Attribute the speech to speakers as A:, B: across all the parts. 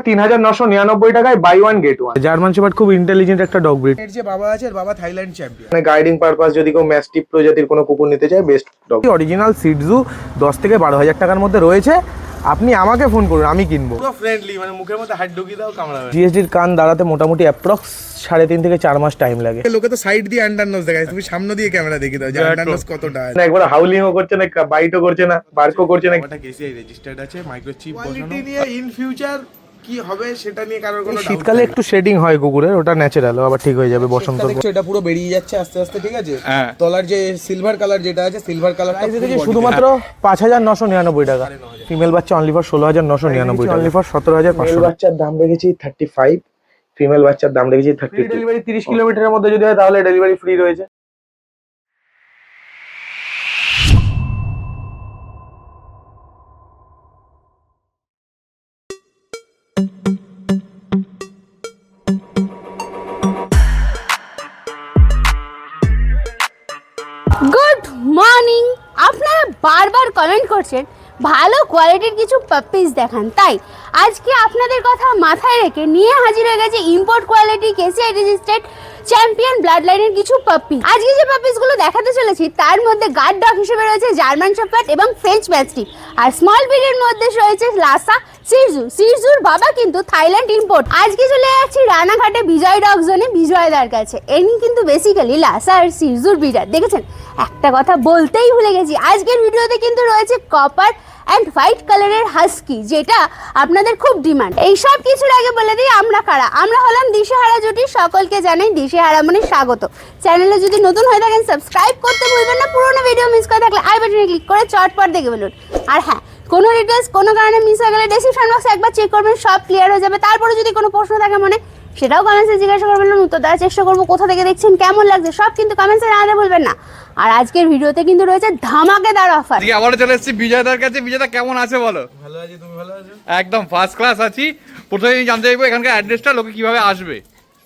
A: 3999 টাকায় buy one get one. German shepherd খুব intelligent একটা ডগ ব্রিড।
B: এর যে বাবা আছে, এর বাবা থাইল্যান্ড চ্যাম্পিয়ন।
A: মানে গাইডিং পারপাস যদি কেউ ম্যাস্টিফ প্রজাতির কোনো কুকুর নিতে চায়, বেস্ট ডগ। অরিজিনাল সিটজু 10 থেকে 12,000 টাকার মধ্যে রয়েছে। আপনি আমাকে ফোন করুন, আমি কিনবো।
B: পুরো ফ্রেন্ডলি, মানে মুখের মধ্যে হাত ঢুকিয়ে দাও, কামড়াবে।
A: জিএসডির কান দাঁড়াতে মোটামুটি অ্যাপ্রক্স 3.5 থেকে 4 মাস টাইম লাগে।
B: লোকে তো সাইড দিয়ে আন্ডারনোজ দেখায়, তুমি সামনে দিয়ে ক্যামেরা দেখিয়ে দাও যে আন্ডারনোজ কতটা আছে।
A: না একবার হাউলিংও করছে না, বাইটও করছে না, বার্কও করছে না।
B: এটা কেসিআই রেজিস্টার্ড আছে, মাইক্রোচিপ বসানো। কোয়ালিটি নিয়ে ইন ফিউচার কি হবে সেটা নিয়ে কারোর কোনো ডাউট।
A: শীতকালে একটু শেডিং হয় কুকুরের, ওটা ন্যাচারাল, আবার ঠিক হয়ে যাবে বসন্ত।
B: এটা পুরো বেরিয়ে যাচ্ছে আস্তে আস্তে, ঠিক আছে। তলার যে সিলভার কালার যেটা আছে, সিলভার কালারটা
A: শুধুমাত্র 5,999 টাকা। ফিমেল বাচ্চা অনলি ফর 16,999 টাকা, অনলি ফর 17,500। বাচ্চার দাম রেখেছি 35, ফিমেল বাচ্চার দাম রেখেছি 32। ডেলিভারি 30 কিলোমিটারের মধ্যে যদি হয় তাহলে ডেলিভারি ফ্রি রয়েছে।
C: Good morning. আপনারা বারবার কমেন্ট করছেন ভালো কোয়ালিটির কিছু পাপ্পিস দেখান, তাই আজকে আপনাদের কথা মাথায় রেখে নিয়ে হাজির হয়ে গেছে import quality KCI registered champion blood লাইনের কিছু পাপ্পি। আজকে যে পাপ্পিসগুলো দেখাতে চলেছি তার মধ্যে গার্ড ডগ হিসেবে রয়েছে জার্মান শেপার্ড এবং ফ্রেঞ্চ ম্যাস্টিফ, আর স্মল ব্রিডের মধ্যে রয়েছে লাসা সিরজু। সিরজুর বাবা কিন্তু থাইল্যান্ড ইম্পোর্ট। আজকে চলে যাচ্ছি রানাঘাটে বিজয় ডগ জোনে বিজয়দার কাছে। এনি কিন্তু বেসিক্যালি লাসা আর সিরজুর ব্রিডার। দেখেছেন, একটা কথা বলতেই ভুলে গেছি, আজকের ভিডিওতে কিন্তু রয়েছে কপার অ্যান্ড হোয়াইট কালারের হাস্কি, যেটা আপনাদের খুব ডিমান্ড। এই সব কিছুর আগে বলে দিই আমরা কারা। আমরা হলাম দিশেহারা জুটি। সকলকে জানাই দিশেহারা মানে স্বাগত। চ্যানেলে যদি নতুন হয়ে থাকেন সাবস্ক্রাইব করতে ভুলবেন না। পুরোনো ভিডিও মিস করে থাকলে আই বাটনে ক্লিক করে চটপট দেখে ফেলুন। আর হ্যাঁ, কোনো ডিটেলস কোনো কারণে মিস হয়ে গেলে ডেসক্রিপশন বক্সে একবার চেক করবেন, সব ক্লিয়ার হয়ে যাবে। তারপরে যদি কোনো প্রশ্ন থাকে মনে, সেটাও কমেন্টসে জিজ্ঞাসা করবেন, উত্তর দেওয়ার চেষ্টা করবো। কোথা থেকে দেখছেন, কেমন লাগছে, সব কিন্তু কমেন্টসে জানাতে ভুলবেন না। আর আজকের ভিডিওতে কিন্তু রয়েছে ধামাকেদার অফার।
D: আজকে আবার চলে এসেছি বিজয়দার কাছে। বিজয়দা কেমন আছে বলো?
B: ভালো আছে, তুমি ভালো আছো?
D: একদম ফার্স্ট ক্লাস আছি। প্রথমেই জানতে চাইবো এখানকার অ্যাড্রেসটা, লোকে কিভাবে আসবে।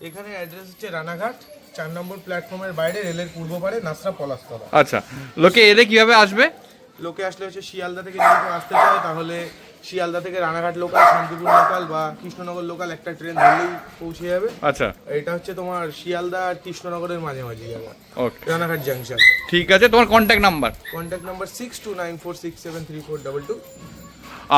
B: এখানে অ্যাড্রেস হচ্ছে রানাঘাট 4 নম্বর প্ল্যাটফর্মের বাইরে, রেলের পূর্ব পারে, নাসরা পলাশতলা।
D: আচ্ছা, লোকে এলে কিভাবে আসবে?
B: লোকে আসলে হচ্ছে শিয়ালদা থেকে যদি কেউ আসতে চায় তাহলে শিয়ালদা থেকে রানাঘাট লোকাল, শান্তিপুর লোকাল বা কৃষ্ণনগর লোকাল একটা ট্রেন ধরলেই পৌঁছে যাবে।
D: আচ্ছা,
B: এটা হচ্ছে তোমার শিয়ালদা আর কৃষ্ণনগরের মাঝামাঝি জায়গা,
D: ওকে,
B: রানাঘাট জাংশন।
D: ঠিক আছে। তোমার কন্ট্যাক্ট নাম্বার?
B: Contact number 6294673422।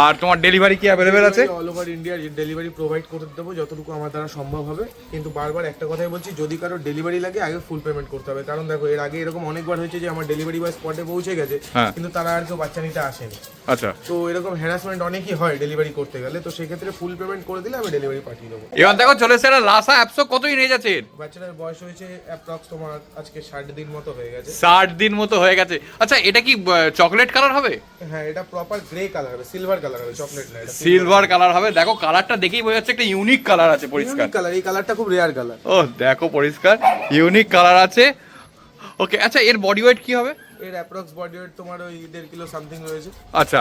D: আর তোমার ডেলিভারি কি অ্যাভেলেবেল আছে?
B: All over India delivery provide করে দেবো যতটুকু আমার দ্বারা সম্ভব হবে। কিন্তু বারবার একটা কথাই বলছি, যদি কারো ডেলিভারি লাগে আগে ফুল পেমেন্ট করতে হবে। কারণ দেখো, এর আগে এরকম অনেকবার হয়েছে যে আমার ডেলিভারি বয় স্পটে পৌঁছে গেছে কিন্তু তারা আর কেউ বাচ্চা নিতে আসেনি।
D: আচ্ছা,
B: তো এরকম হ্যারাসমেন্ট অনেকই হয় ডেলিভারি করতে গেলে। তো সেক্ষেত্রে ফুল পেমেন্ট করে দিলে আমি ডেলিভারি পাঠিয়ে দেবো।
D: এবার দেখো চলে এসে লাসা অ্যাপসো কতই নিয়ে যাচ্ছে।
B: বাচ্চাটার বয়স হয়েছে অ্যাপ্রক্স তোমার আজকে 60 দিন মতো হয়ে গেছে।
D: 60 দিন মতো হয়ে গেছে। আচ্ছা, এটা কি চকলেট কালার হবে?
B: হ্যাঁ, এটা প্রপার গ্রে কালার হবে, সিলভার কালার হবে, চকলেট না।
D: সিলভার কালার হবে। দেখো কালারটা দেখেই বোঝা যাচ্ছে একটা ইউনিক কালার আছে, পরিষ্কার
B: কালার। এই কালারটা খুব রেয়ার কালার।
D: ও দেখো, পরিষ্কার ইউনিক কালার আছে। ওকে, আচ্ছা এর বডি ওয়েট কি হবে?
B: এর অ্যাপ্রক্স বডি ওয়েট তোমার ওই 1.5 কিলো সামথিং রয়েছে।
D: আচ্ছা,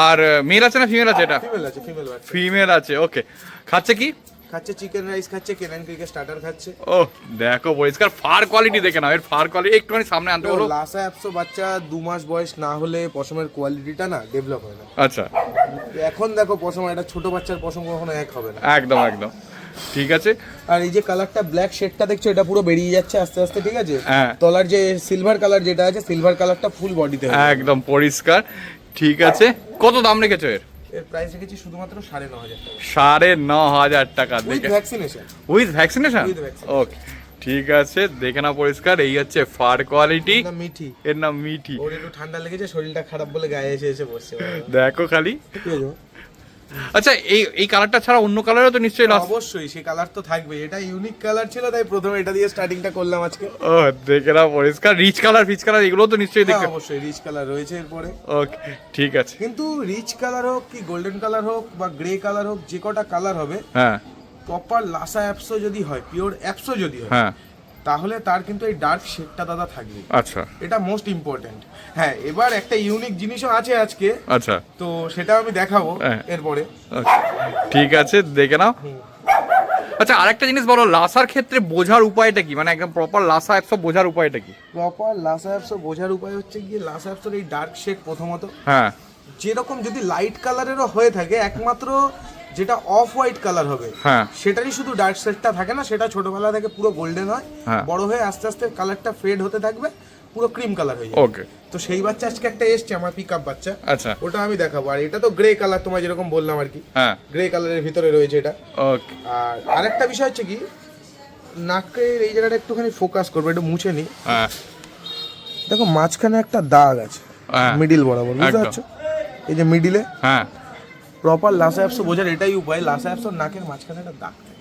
D: আর মেল আছে না ফিমেল আছে? এটা
B: ফিমেল আছে, ফিমেল বাচ্চা।
D: ফিমেল আছে, ওকে। খাচ্ছে কি?
B: খাচ্ছে চিকেন রাইস খাচ্ছে, কেনান ক্রিকেট স্টার্টার খাচ্ছে।
D: ও দেখো পরিষ্কার, ফার কোয়ালিটি দেখে নাও। এর ফার কোয়ালিটি একটুখানি সামনে আনতে বলো।
B: লাসা অ্যাপসো বাচ্চা 2 মাস বয়স না হলে পশমের কোয়ালিটিটা না ডেভেলপ হয় না।
D: আচ্ছা,
B: এখন দেখো পশম, এটা ছোট বাচ্চার পশম কখনো এক হবে না।
D: একদম একদম ঠিক আছে।
B: আর এই যে কালারটা ব্ল্যাক শেডটা দেখছো, এটা পুরো বেরিয়ে যাচ্ছে আস্তে আস্তে, ঠিক আছে।
D: হ্যাঁ,
B: তলার যে সিলভার কালার যেটা আছে, সিলভার কালারটা ফুল বডিতে হবে,
D: একদম পরিষ্কার। ঠিক আছে, কত দাম রেখেছো এর?
B: এর প্রাইস রেখেছি শুধুমাত্র 9,500 টাকা।
D: 9,500 টাকা।
B: With vaccination.
D: With vaccination?
B: With vaccination.
D: ওকে, ঠিক আছে। দেখে না পরিষ্কার, এই হচ্ছে ফার কোয়ালিটি।
B: না মিঠি,
D: এর নাম মিঠি।
B: ওর একটু ঠান্ডা লেগেছে, শরীরটা খারাপ বলে গায়ে এসে এসে বসছে।
D: দেখো খালি।
B: ঠিক আছে।
D: আচ্ছা, এই কালারটা ছাড়া অন্য কালারও তো নিশ্চয়ই
B: অবশ্যই সেই কালার তো থাকবে। এটা ইউনিক কালার ছিল তাই প্রথমে এটা দিয়ে স্টার্টিংটা করলাম আজকে।
D: ও দেখে না পরিষ্কার। রিচ কালার, ফিচ কালার এগুলো তো নিশ্চয়ই দেখতে।
B: অবশ্যই রিচ কালার রয়েছে এরপরে।
D: ওকে, ঠিক আছে।
B: কিন্তু রিচ কালার হোক কি গোল্ডেন কালার হোক বা গ্রে কালার হোক, যে কটা কালার হবে,
D: হ্যাঁ,
B: প্রপার লাসা অ্যাপসো যদি হয়, পিওর অ্যাপসো যদি হয়,
D: হ্যাঁ,
B: তাহলে তার কিন্তু এই ডার্ক শেডটা দাদা থাকবে।
D: আচ্ছা,
B: এটা মোস্ট ইম্পর্টেন্ট। হ্যাঁ, এবার একটা ইউনিক জিনিসও আছে আজকে,
D: আচ্ছা,
B: তো সেটা আমি দেখাবো এরপরে।
D: ঠিক আছে, দেখে নাও। আচ্ছা, আরেকটা জিনিস বলো, লাসার ক্ষেত্রে বোঝার উপায়টা কি? মানে একদম প্রপার লাসা অ্যাপস বোঝার উপায়টা কি?
B: প্রপার লাসা অ্যাপসো বোঝার উপায় হচ্ছে গিয়ে লাসা অ্যাপসোর এই ডার্ক শেড প্রথমত,
D: হ্যাঁ,
B: যেরকম যদি লাইট কালারেরও হয়ে থাকে, একমাত্র যেটা অফ হোয়াইট কালার হবে
D: হ্যাঁ
B: সেটারই শুধু ডার্ক শেডটা থাকে না, সেটা ছোটবেলা থেকে পুরো গোল্ডেন হয়,
D: হ্যাঁ।
B: বড় হয়ে আস্তে আস্তে কালারটা ফেড হতে থাকবে, পুরো ক্রিম কালার হয়ে যাবে।
D: ওকে
B: তো সেই বাচ্চা আজকে একটা এসছে আমার পিকআপ বাচ্চা,
D: আচ্ছা
B: ওটা আমি দেখাবো। আর এটা তো গ্রে কালার, তোমায় যেরকম বললাম আর কি,
D: হ্যাঁ
B: গ্রে কালারের ভিতরে রয়েছে এটা।
D: ওকে
B: আর আরেকটা বিষয় হচ্ছে কি, নাকের এই জায়গাটা একটুখানি ফোকাস করবে, একটু মুছে নি।
D: হ্যাঁ
B: দেখো মাঝখানে একটা দাগ আছে,
D: হ্যাঁ
B: মিডিল বরাবর, বুঝতে
D: একদম।
B: পারছো? এই যে মিডিলে
D: হ্যাঁ
B: প্রপার লাসা অ্যাপসো বোঝার এটাই উপায়, লাসা অ্যাপসোর নাকের মাঝখানে একটা দাগ থাকে।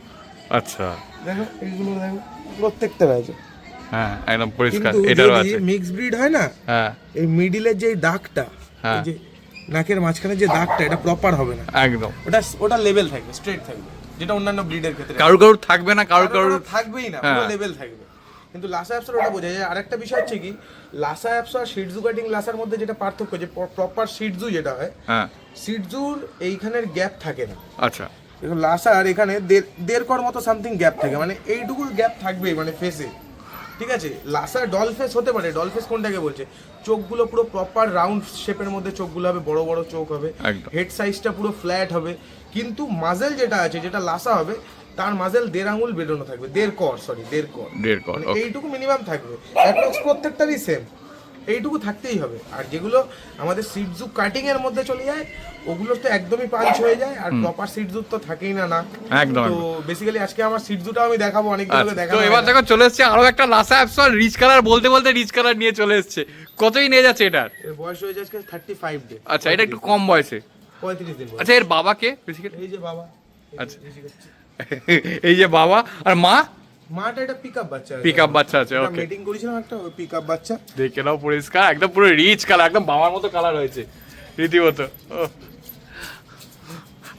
D: আচ্ছা
B: দেখো এইগুলো দেখো প্রত্যেকটা রয়েছে,
D: হ্যাঁ একদম পরিষ্কার,
B: কিন্তু
D: এটারও
B: যদি
D: আছে।
B: মিক্স ব্রিড হয় না,
D: হ্যাঁ
B: এই মিডিলের যে দাগটা,
D: হ্যাঁ।
B: এই যে নাকের মাঝখানে যে দাগটা, এটা প্রপার হবে না,
D: একদম
B: ওটা লেভেল থাকবে, স্ট্রেট থাকবে, যেটা অন্যান্য ব্রিডের ক্ষেত্রে
D: কারুর কারুর থাকবে না, কারুর কারুর
B: কারোর থাকবেই না, পুরো
D: হ্যাঁ।
B: লেভেল থাকবে। কিন্তু লাসা অ্যাপসোর ওটা বোঝা যায়। আরেকটা বিষয় হচ্ছে কি, লাসা অ্যাপসো আর শিটজু কাটিং লাসার মধ্যে যেটা পার্থক্য, যে প্রপার শিটজু যেটা হয়,
D: হ্যাঁ
B: শিটজুর এইখানের গ্যাপ থাকে না,
D: আচ্ছা
B: দেখুন লাসার এখানে দেড় কর মতো সামথিং গ্যাপ থাকে, মানে এইটুকু গ্যাপ থাকবেই মানে ফেসে, ঠিক আছে? লাসার ডল ফেস হতে পারে, ডল ফেস কোনটাকে বলছে, চোখগুলো পুরো প্রপার রাউন্ড শেপের মধ্যে চোখগুলো হবে, বড় বড় চোখ হবে,
D: একদম।
B: হেড সাইজটা পুরো ফ্ল্যাট হবে। কিন্তু মাজেল যেটা আছে, যেটা লাসা হবে, তার মাজেল 1.5 আঙুল বেরোনো থাকবে, 1.5 কর,
D: দেড় কর,
B: মানে
D: okay.
B: এইটুকু মিনিমাম থাকবে, অ্যাপ্রক্স প্রত্যেকটারই সেম, এইটুকু থাকতেই হবে। আর যেগুলো আমাদের সিটজু কাটিং এর মধ্যে চলে যায়, ওগুলো তো একদমই পাঞ্চ হয়ে যায়, আর প্রপার সিটজু তো থাকেই না, না
D: একদম,
B: তো বেসিক্যালি আজকে আমার সিটজুটাও আমি দেখাবো, অনেক
D: আচ্ছা,
B: দিন দেখা
D: তো এবার দেখো চলে এসছে আরো একটা লাসা অ্যাপসো, রিচ কালার বলতে বলতে রিচ কালার নিয়ে চলে এসছে। কতই নিয়ে যাচ্ছে এটার?
B: এর বয়স হয়ে যাচ্ছে 35 ডে।
D: আচ্ছা এটা একটু কম বয়সে।
B: 35 দিন বয়স।
D: আচ্ছা এর বাবাকে বেসিক্যালি,
B: এই যে বাবা,
D: আচ্ছা এই যে বাবা, আর মা?
B: মাটা এটা পিকআপ বাচ্চা,
D: পিকআপ বাচ্চা আছে, ওকে।
B: মিটিং করেছিলাম একটা, ওই পিকআপ বাচ্চা।
D: দেখে নাও পরিষ্কার, একদম পুরো রিচ কালার, একদম বাবার মতো কালার হয়েছে রীতিমতো।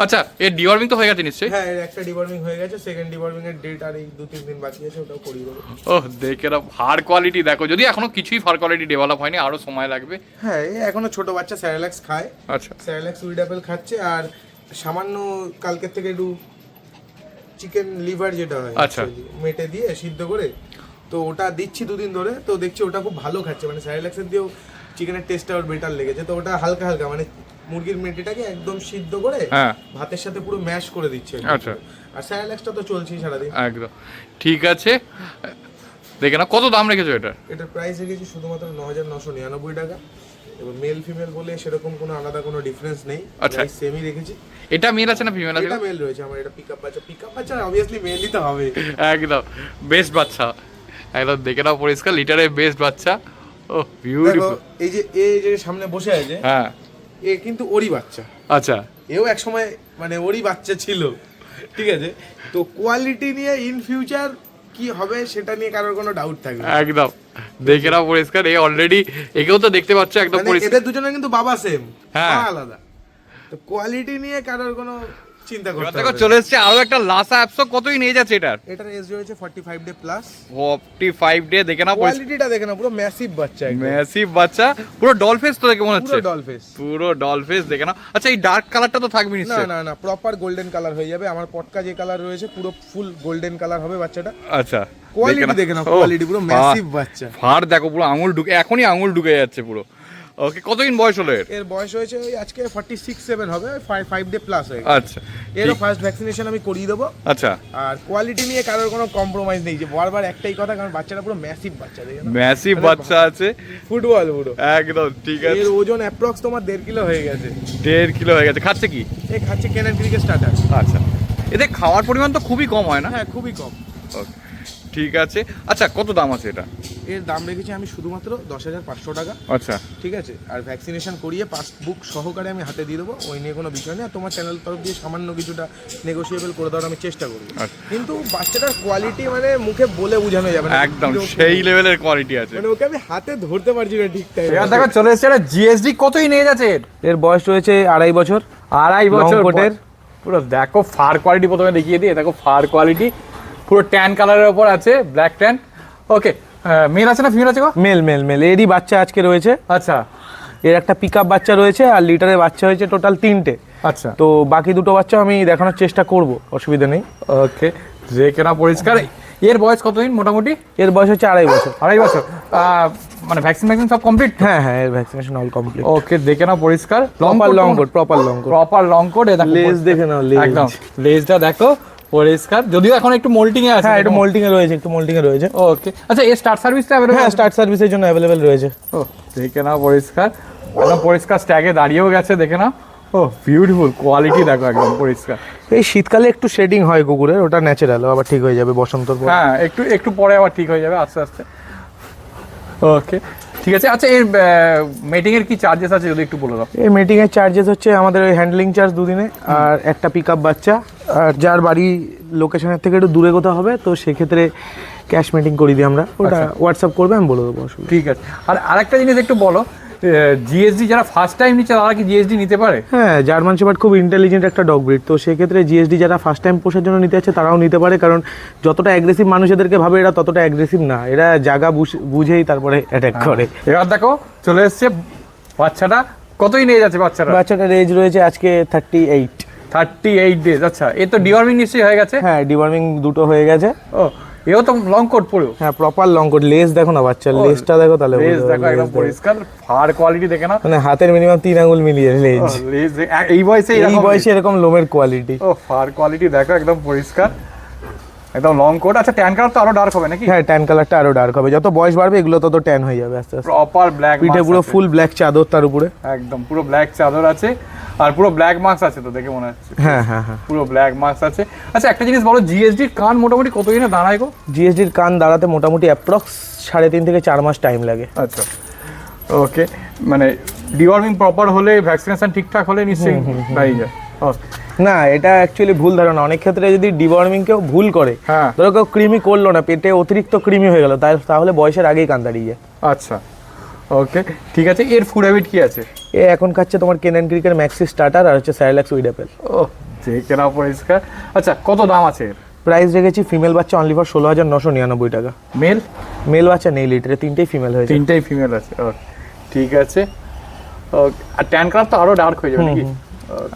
D: আচ্ছা এর ডিওয়ার্মিং তো হয়ে গেছে নিশ্চয়ই?
B: হ্যাঁ, এর একটা ডিওয়ার্মিং হয়ে গেছে, সেকেন্ড ডিওয়ার্মিং এর ডেট আর এই 2-3 দিন বাকি আছে, ওটাও করিয়ে দেবো।
D: ওহ দেখে নাও ফার কোয়ালিটি দেখো, যদি এখনো কিছুই ফার কোয়ালিটি ডেভেলপ হয়নি, আরো সময় লাগবে।
B: হ্যাঁ, এই এখনো ছোট বাচ্চা, স্যারেলাক্স খায়,
D: আচ্ছা
B: স্যারেলাক্স উইড অ্যাপেল খাচ্ছে, আর সামান্য কালকের থেকে একটু চিকেন লিভার যেটা হয়,
D: আচ্ছা।
B: actually, মেটে দিয়ে সিদ্ধ করে, তো ওটা দিচ্ছি 2 দিন ধরে, তো দেখছি ওটা খুব ভালো খাচ্ছে, মানে স্যারেলাক্সের দিয়েও চিকেনের টেস্টটা ওর বেটার লেগেছে, তো ওটা হালকা হালকা মানে মুরগির মেটেটাকে একদম সিদ্ধ করে
D: হ্যাঁ
B: ভাতের সাথে পুরো ম্যাশ করে দিচ্ছে।
D: আচ্ছা।
B: আর স্যারেলাক্সটা তো চলছেই সারাদিন।
D: একদম ঠিক আছে, দেখে না কত দাম রেখেছো এটা?
B: এটার প্রাইস রেখেছি শুধুমাত্র 9,999 টাকা, এবং মেল ফিমেল বলে সেরকম কোনো আলাদা কোনো ডিফারেন্স নেই,
D: আচ্ছা।
B: সেমই রেখেছি।
D: এটা মেল আছে না ফিমেল আছে?
B: এটা মেল রয়েছে আমার, এটা পিকআপ বাচ্চা অবভিয়াসলি মেলই তো হবে।
D: একদম বেস্ট বাচ্চা, একদম দেখে নাও পরিষ্কার, লিটারের বেস্ট বাচ্চা। ও
B: দেখো
D: বিউটিফুল।
B: এই যে সামনে বসে আছে,
D: হ্যাঁ
B: এ কিন্তু ওরই বাচ্চা,
D: আচ্ছা
B: এও এক সময় মানে ওরই বাচ্চা ছিল, ঠিক আছে? তো কোয়ালিটি নিয়ে ইন ফিউচার কি হবে সেটা নিয়ে কারোর কোনো ডাউট থাকবে না।
D: একদম দেখে নাও পরিষ্কার, এ অলরেডি একেও তো দেখতে পাচ্ছ একদম
B: মানে
D: পরিষ্কার।
B: এদের দুজনের কিন্তু বাবা সেম,
D: হ্যাঁ।
B: আলাদা, তো কোয়ালিটি নিয়ে কারোর কোনো চিন্তা
D: এবার
B: করতে
D: দেখো
B: হবে
D: চলে এসছে আরো একটা লাসা অ্যাপসো, কতই নিয়ে যাচ্ছে এটার?
B: এটার এজ রয়েছে 45 ডে প্লাস।
D: 45 ডে, দেখে নাও পরিষ্কার,
B: কোয়ালিটিটা দেখে না, পুরো ম্যাসিভ বাচ্চা, একদম
D: ম্যাসিভ বাচ্চা, পুরো ডল ফেস তো দেখে মনে হচ্ছে,
B: পুরো ডল ফেস।
D: পুরো ডল ফেস দেখে নাও। আচ্ছা এই ডার্ক কালারটা তো থাকবে
B: না
D: নিশ্চয়ই?
B: না না, প্রপার গোল্ডেন কালার হয়ে যাবে, আমার পটকা যে কালার রয়েছে পুরো ফুল গোল্ডেন কালার হবে বাচ্চাটা।
D: আচ্ছা
B: কোয়ালিটি দেখে নাও, কোয়ালিটি পুরো ম্যাসিভ বাচ্চা।
D: ফার দেখো পুরো আঙুল ঢুকে, এখনই আঙুল ঢুকে যাচ্ছে পুরো। ওকে কতদিন বয়স হলো এর?
B: এর বয়স হয়েছে ওই আজকে 46-7 হবে, 5 ডে প্লাস হয়ে গেছে।
D: আচ্ছা
B: এরও ফার্স্ট ভ্যাকসিনেশন আমি করিয়ে দেবো।
D: আচ্ছা
B: আর কোয়ালিটি নিয়ে কারোর কোনো কম্প্রোমাইজ নেই, যে বারবার একটাই কথা, কারণ বাচ্চাটা পুরো ম্যাসিভ বাচ্চা, দেখে নাও
D: ম্যাসিভ বাচ্চা আছে,
B: ফুটবল পুরো।
D: একদম ঠিক আছে।
B: এর ওজন অ্যাপ্রক্স তোমার 1.5 কিলো হয়ে গেছে।
D: 1.5 কিলো হয়ে গেছে। খাচ্ছে কি?
B: এই খাচ্ছে কেনান ক্রিকেট স্টার্টার।
D: আচ্ছা এতে খাওয়ার পরিমাণ তো খুবই কম হয় না?
B: হ্যাঁ, খুবই কম।
D: ওকে ঠিক আছে। আচ্ছা কত দাম আছে এটা?
B: এর দাম রেখেছি আমি শুধুমাত্র 10,500 টাকা,
D: আচ্ছা
B: ঠিক আছে? আর ভ্যাকসিনেশন করিয়ে পাসবুক সহকারে আমি হাতে দিয়ে দেবো, ওই নিয়ে কোনো বিষয় নেই। আর তোমার চ্যানেল তরফ দিয়ে সামান্য কিছুটা নেগোসিয়েবল করে দেওয়ার আমি চেষ্টা করবো।
D: আচ্ছা।
B: কিন্তু বাচ্চাটার কোয়ালিটি মানে মুখে বলে বোঝানো যাবে না,
D: একদম
B: কিরকম।
D: সেই লেভেলের কোয়ালিটি আছে।
B: মানে ওকে আমি হাতে ধরতে পারছি না ঠিক টাইমে।
D: এবার দেখো চলে এসছে একটা জিএসডি, কতই নিয়ে যাচ্ছে এর?
A: এর বয়স রয়েছে 2.5 বছর,
D: 2.5 বছর
A: Long coat এর।
D: পুরো দেখো ফার কোয়ালিটি, প্রথমে দেখিয়ে দিই, দেখো ফার কোয়ালিটি পুরো ট্যান কালারের উপর আছে, ব্ল্যাক ট্যান। ওকে মেল আছে না ফিমেল আছে গো?
A: মেল এরই বাচ্চা আজকে রয়েছে।
D: আচ্ছা
A: এর একটা পিকআপ বাচ্চা রয়েছে, আর লিটারের বাচ্চা হয়েছে টোটাল 3টে।
D: আচ্ছা
A: তো বাকি দুটো বাচ্চা আমি দেখানোর চেষ্টা করব, অসুবিধা নেই।
D: ওকে যে কেনা পরিষ্কার। এর বয়স কতদিন মোটামুটি?
A: এর বয়স হচ্ছে 2.5 বছর।
D: 2.5 বছর। মানে ভ্যাকসিন সব কমপ্লিট?
A: হ্যাঁ হ্যাঁ, এর ভ্যাকসিনেশন অল কমপ্লিট।
D: ওকে, দেখে নাও পরিষ্কার।
A: Proper long coat, proper long coat,
D: proper long coat. এ দেখো
A: লেজ দেখে নাও, লেজ
D: একদম লেজটা দেখো পরিষ্কার, যদিও এখন একটু মোল্টিং এ আছে।
A: হ্যাঁ, একটু মোল্টিং এ রয়েছে, একটু মোল্টিং এ রয়েছে।
D: ওকে, আচ্ছা এর স্টার্ট সার্ভিসটা अवेलेबल?
A: হ্যাঁ, স্টার্ট সার্ভিসের জন্য অ্যাভেলেবেল রয়েছে।
D: ও দেখে নাও পরিষ্কার, একদম পরিষ্কার স্ট্যাগে দাঁড়িয়েও গেছে, দেখে নাও। ও বিউটিফুল কোয়ালিটি দেখো, একদম পরিষ্কার।
A: এই শীতকালে একটু শেডিং হয় কুকুরের, ওটা ন্যাচারাল, আবার ঠিক হয়ে যাবে বসন্তর পর।
D: হ্যাঁ, একটু পরে আবার ঠিক হয়ে যাবে আস্তে আস্তে। ওকে ঠিক আছে। আচ্ছা এর মেটিং এর কি চার্জেস আছে যদি একটু বলে দাও?
A: এই মিটিং এর চার্জেস হচ্ছে আমাদের ওই হ্যান্ডলিং চার্জ 2 দিনে, আর একটা পিকআপ বাচ্চা, আর যার বাড়ি লোকেশনের থেকে একটু দূরে কোথাও হবে তো সেক্ষেত্রে ক্যাশ মিটিং করে দিই আমরা, ওটা হোয়াটসঅ্যাপ করবে, আমি বলে দেবো, অসুবিধা।
D: ঠিক আছে। আর আরেকটা জিনিস একটু বলো, জিএসডি যারা ফার্স্ট টাইম নিচ্ছে তারা কি জিএসডি নিতে পারে?
A: হ্যাঁ, জার্মান শেপার্ড খুব ইন্টেলিজেন্ট একটা ডগ ব্রিড, তো সেক্ষেত্রে জিএসডি যারা ফার্স্ট টাইম পোষার জন্য নিতে যাচ্ছে তারাও নিতে পারে, কারণ যতটা অ্যাগ্রেসিভ মানুষ এদেরকে ভাবে এরা ততটা অ্যাগ্রেসিভ না, এরা জায়গা বুঝেই তারপরে অ্যাটাক করে।
D: এবার দেখো চলে এসছে বাচ্চাটা, কতই নিয়ে যাচ্ছে বাচ্চাটা?
A: বাচ্চাটার এজ রয়েছে আজকে
D: 38 ডেজ। আচ্ছা এ তো ডিওয়ার্মিং নিশ্চয়ই হয়ে গেছে?
A: হ্যাঁ, ডিওয়ার্মিং 2টো হয়ে গেছে।
D: ও এও তো লং কোট পুরো?
A: হ্যাঁ, প্রপার লং কোট, লেজ দেখো না বাচ্চার, লেজটা দেখো তাহলে
D: লেজ দেখো একদম পরিষ্কার, ফার কোয়ালিটি দেখে না,
A: মানে হাতের মিনিমাম 3 আঙ্গুল মিলিয়ে লেজ।
D: লেজ এই বয়সে
A: এরকম লোমের কোয়ালিটি।
D: ও ফার কোয়ালিটি দেখো একদম পরিষ্কার, একদম লং কোট। আচ্ছা ট্যান কালার তো আরো ডার্ক হবে নাকি?
A: হ্যাঁ, ট্যান কালারটা আরো ডার্ক হবে, যত বয়স বাড়বে এগুলো তত ট্যান হয়ে যাবে আস্তে আস্তে।
D: প্রপার ব্ল্যাক,
A: পিঠে পুরো ফুল ব্ল্যাক চাদর, তার উপরে
D: একদম পুরো ব্ল্যাক চাদর আছে, আর পুরো ব্ল্যাক মার্কস আছে তো দেখে মনে হচ্ছে।
A: হ্যাঁ হ্যাঁ হ্যাঁ,
D: পুরো ব্ল্যাক মার্কস আছে। আচ্ছা একটা জিনিস বলো, জিএসডির কান মোটামুটি কতদিনে দাঁড়ায় গো?
A: জিএসডির কান দাঁড়াতে মোটামুটি অ্যাপ্রক্স 3.5 থেকে 4 মাস টাইম লাগে।
D: আচ্ছা ওকে, মানে ডিওয়ার্মিং প্রপার হলে, ভ্যাকসিনেশন ঠিকঠাক হলে নিশ্চয়ই দাঁড়িয়ে যায়।
A: না, এটা অ্যাকচুয়ালি ভুল ধারণা। অনেক ক্ষেত্রে যদি ডিওয়ার্মিং কেউ ভুল করে,
D: হ্যাঁ,
A: ধরো কেউ ক্রিমি করলো না, পেটে অতিরিক্ত ক্রিমি হয়ে গেল, তাহলে বয়সের আগেই কান দাঁড়িয়ে যায়।
D: আচ্ছা ওকে ঠিক আছে। এর ফুড হ্যাবিট কি আছে?
A: এ এখন খাচ্ছে তোমার কেনেন ক্রিকের ম্যাক্সি স্টার্টার, আর হচ্ছে স্যারেলাক্স উইড অ্যাপেল।
D: ও যে কেনা পরিষ্কার। আচ্ছা কত দাম আছে এর?
A: প্রাইস রেখেছি ফিমেল বাচ্চা অনলি ফর 16,999 টাকা। মেল বাচ্চা নেই, লিটারে 3টেই ফিমেল হয়েছে।
D: 3টেই ফিমেল আছে। ওকে ঠিক আছে। ওকে, আর ট্যান কালার তো আরো ডার্ক হয়ে যাবে নাকি?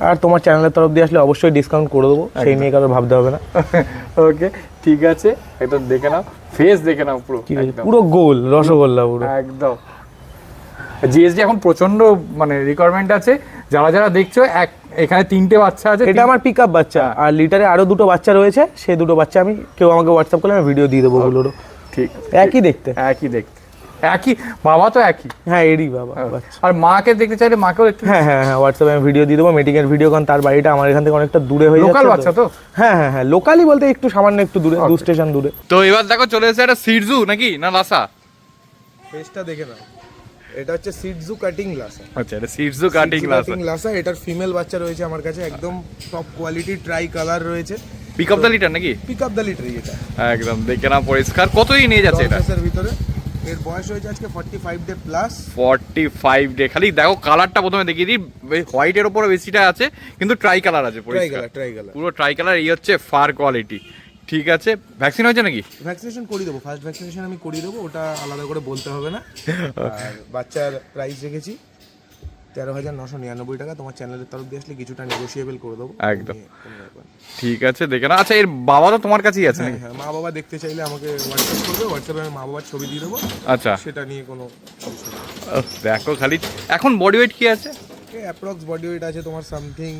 A: আর তোমার চ্যানেলের তরফ দিয়ে আসলে অবশ্যই ডিসকাউন্ট করে দেবো, সেই নিয়ে কারো ভাবতে হবে না।
D: ওকে ঠিক আছে, একদম দেখে নাও, ফেস দেখে নাও পুরো একদম
A: পুরো গোল রসগোল্লা পুরো
D: একদম। জিএসডি এখন প্রচন্ড মানে রিকোয়ারমেন্ট আছে, যারা দেখছো এখানে 3টে বাচ্চা আছে।
A: এটা আমার পিকআপ বাচ্চা, আর লিটারে আরো 2টো বাচ্চা রয়েছে, সেই 2টো বাচ্চা আমি কেউ আমাকে হোয়াটসঅ্যাপ করলে আমি ভিডিও দিয়ে দেবো ওগুলোরও।
D: ঠিক
A: একই দেখতে,
D: একই বাবা তো একই।
A: হ্যাঁ, এরই বাবা বাচ্চা।
D: আর মাকে দেখতে চাইলে মাকেও দেখতে?
A: হ্যাঁ হ্যাঁ হ্যাঁ, হোয়াটসঅ্যাপে আমি ভিডিও দিয়ে দেবো, মিটিং এর ভিডিও, কারণ তার বাড়িটা আমার এখান থেকে অনেকটা দূরে হয়ে যাচ্ছে।
D: লোকাল বাচ্চা তো?
A: হ্যাঁ হ্যাঁ হ্যাঁ, লোকালি বলতে একটু সামান্য একটু দূরে, 2 স্টেশন দূরে।
D: তো এবার দেখো চলে এসেছে একটা সিটজু নাকি না লাসা?
B: ফেসটা দেখে নাও, এটা হচ্ছে সিটজু কাটিং লাসা।
D: আচ্ছা এটা সিটজু কাটিং
B: লাসা, এটার ফিমেল বাচ্চা রয়েছে আমার কাছে, একদম টপ কোয়ালিটি, ট্রাই কালার রয়েছে।
D: পিক আপ দ্য লিটার নাকি?
B: পিক আপ দ্য লিটার এটা
D: একদম দেখে না পরিষ্কার। কতই নিয়ে যাচ্ছে এটা?
B: এর ভিতরে এর বয়স হয়েছে আজকে 45 ডে প্লাস।
D: 45 ডে। খালি দেখো কালারটা প্রথমে দেখিয়ে দিই, হোয়াইটের উপরে বেশিটা আছে কিন্তু ট্রাই কালার আছে,
B: ট্রাই কালার
D: পুরো ট্রাই কালার। এই হচ্ছে ফার কোয়ালিটি। ঠিক আছে, ভ্যাকসিন হয়েছে নাকি?
B: ভ্যাকসিনেশন করিয়ে দেবো, ফার্স্ট ভ্যাকসিনেশন আমি করিয়ে দেবো, ওটা আলাদা করে বলতে হবে না। আর বাচ্চার প্রাইস রেখেছি 13,999 টাকা। তোমার চ্যানেলের তরফ দিয়ে আসলে কিছুটা নেগোশিয়েবল করে দেবো
D: একদম। ঠিক আছে দেখে না। আচ্ছা এর বাবা তো তোমার কাছেই আছে নাকি?
B: হ্যাঁ, মা বাবা দেখতে চাইলে আমাকে হোয়াটসঅ্যাপ করবে, হোয়াটসঅ্যাপে আমি মা বাবার ছবি দিয়ে দেবো।
D: আচ্ছা
B: সেটা নিয়ে কোনো সমস্যা নেই।
D: দেখো খালি এখন বডি ওয়েট কি আছে?
B: অ্যাপ্রক্স বডি ওয়েট আছে তোমার সামথিং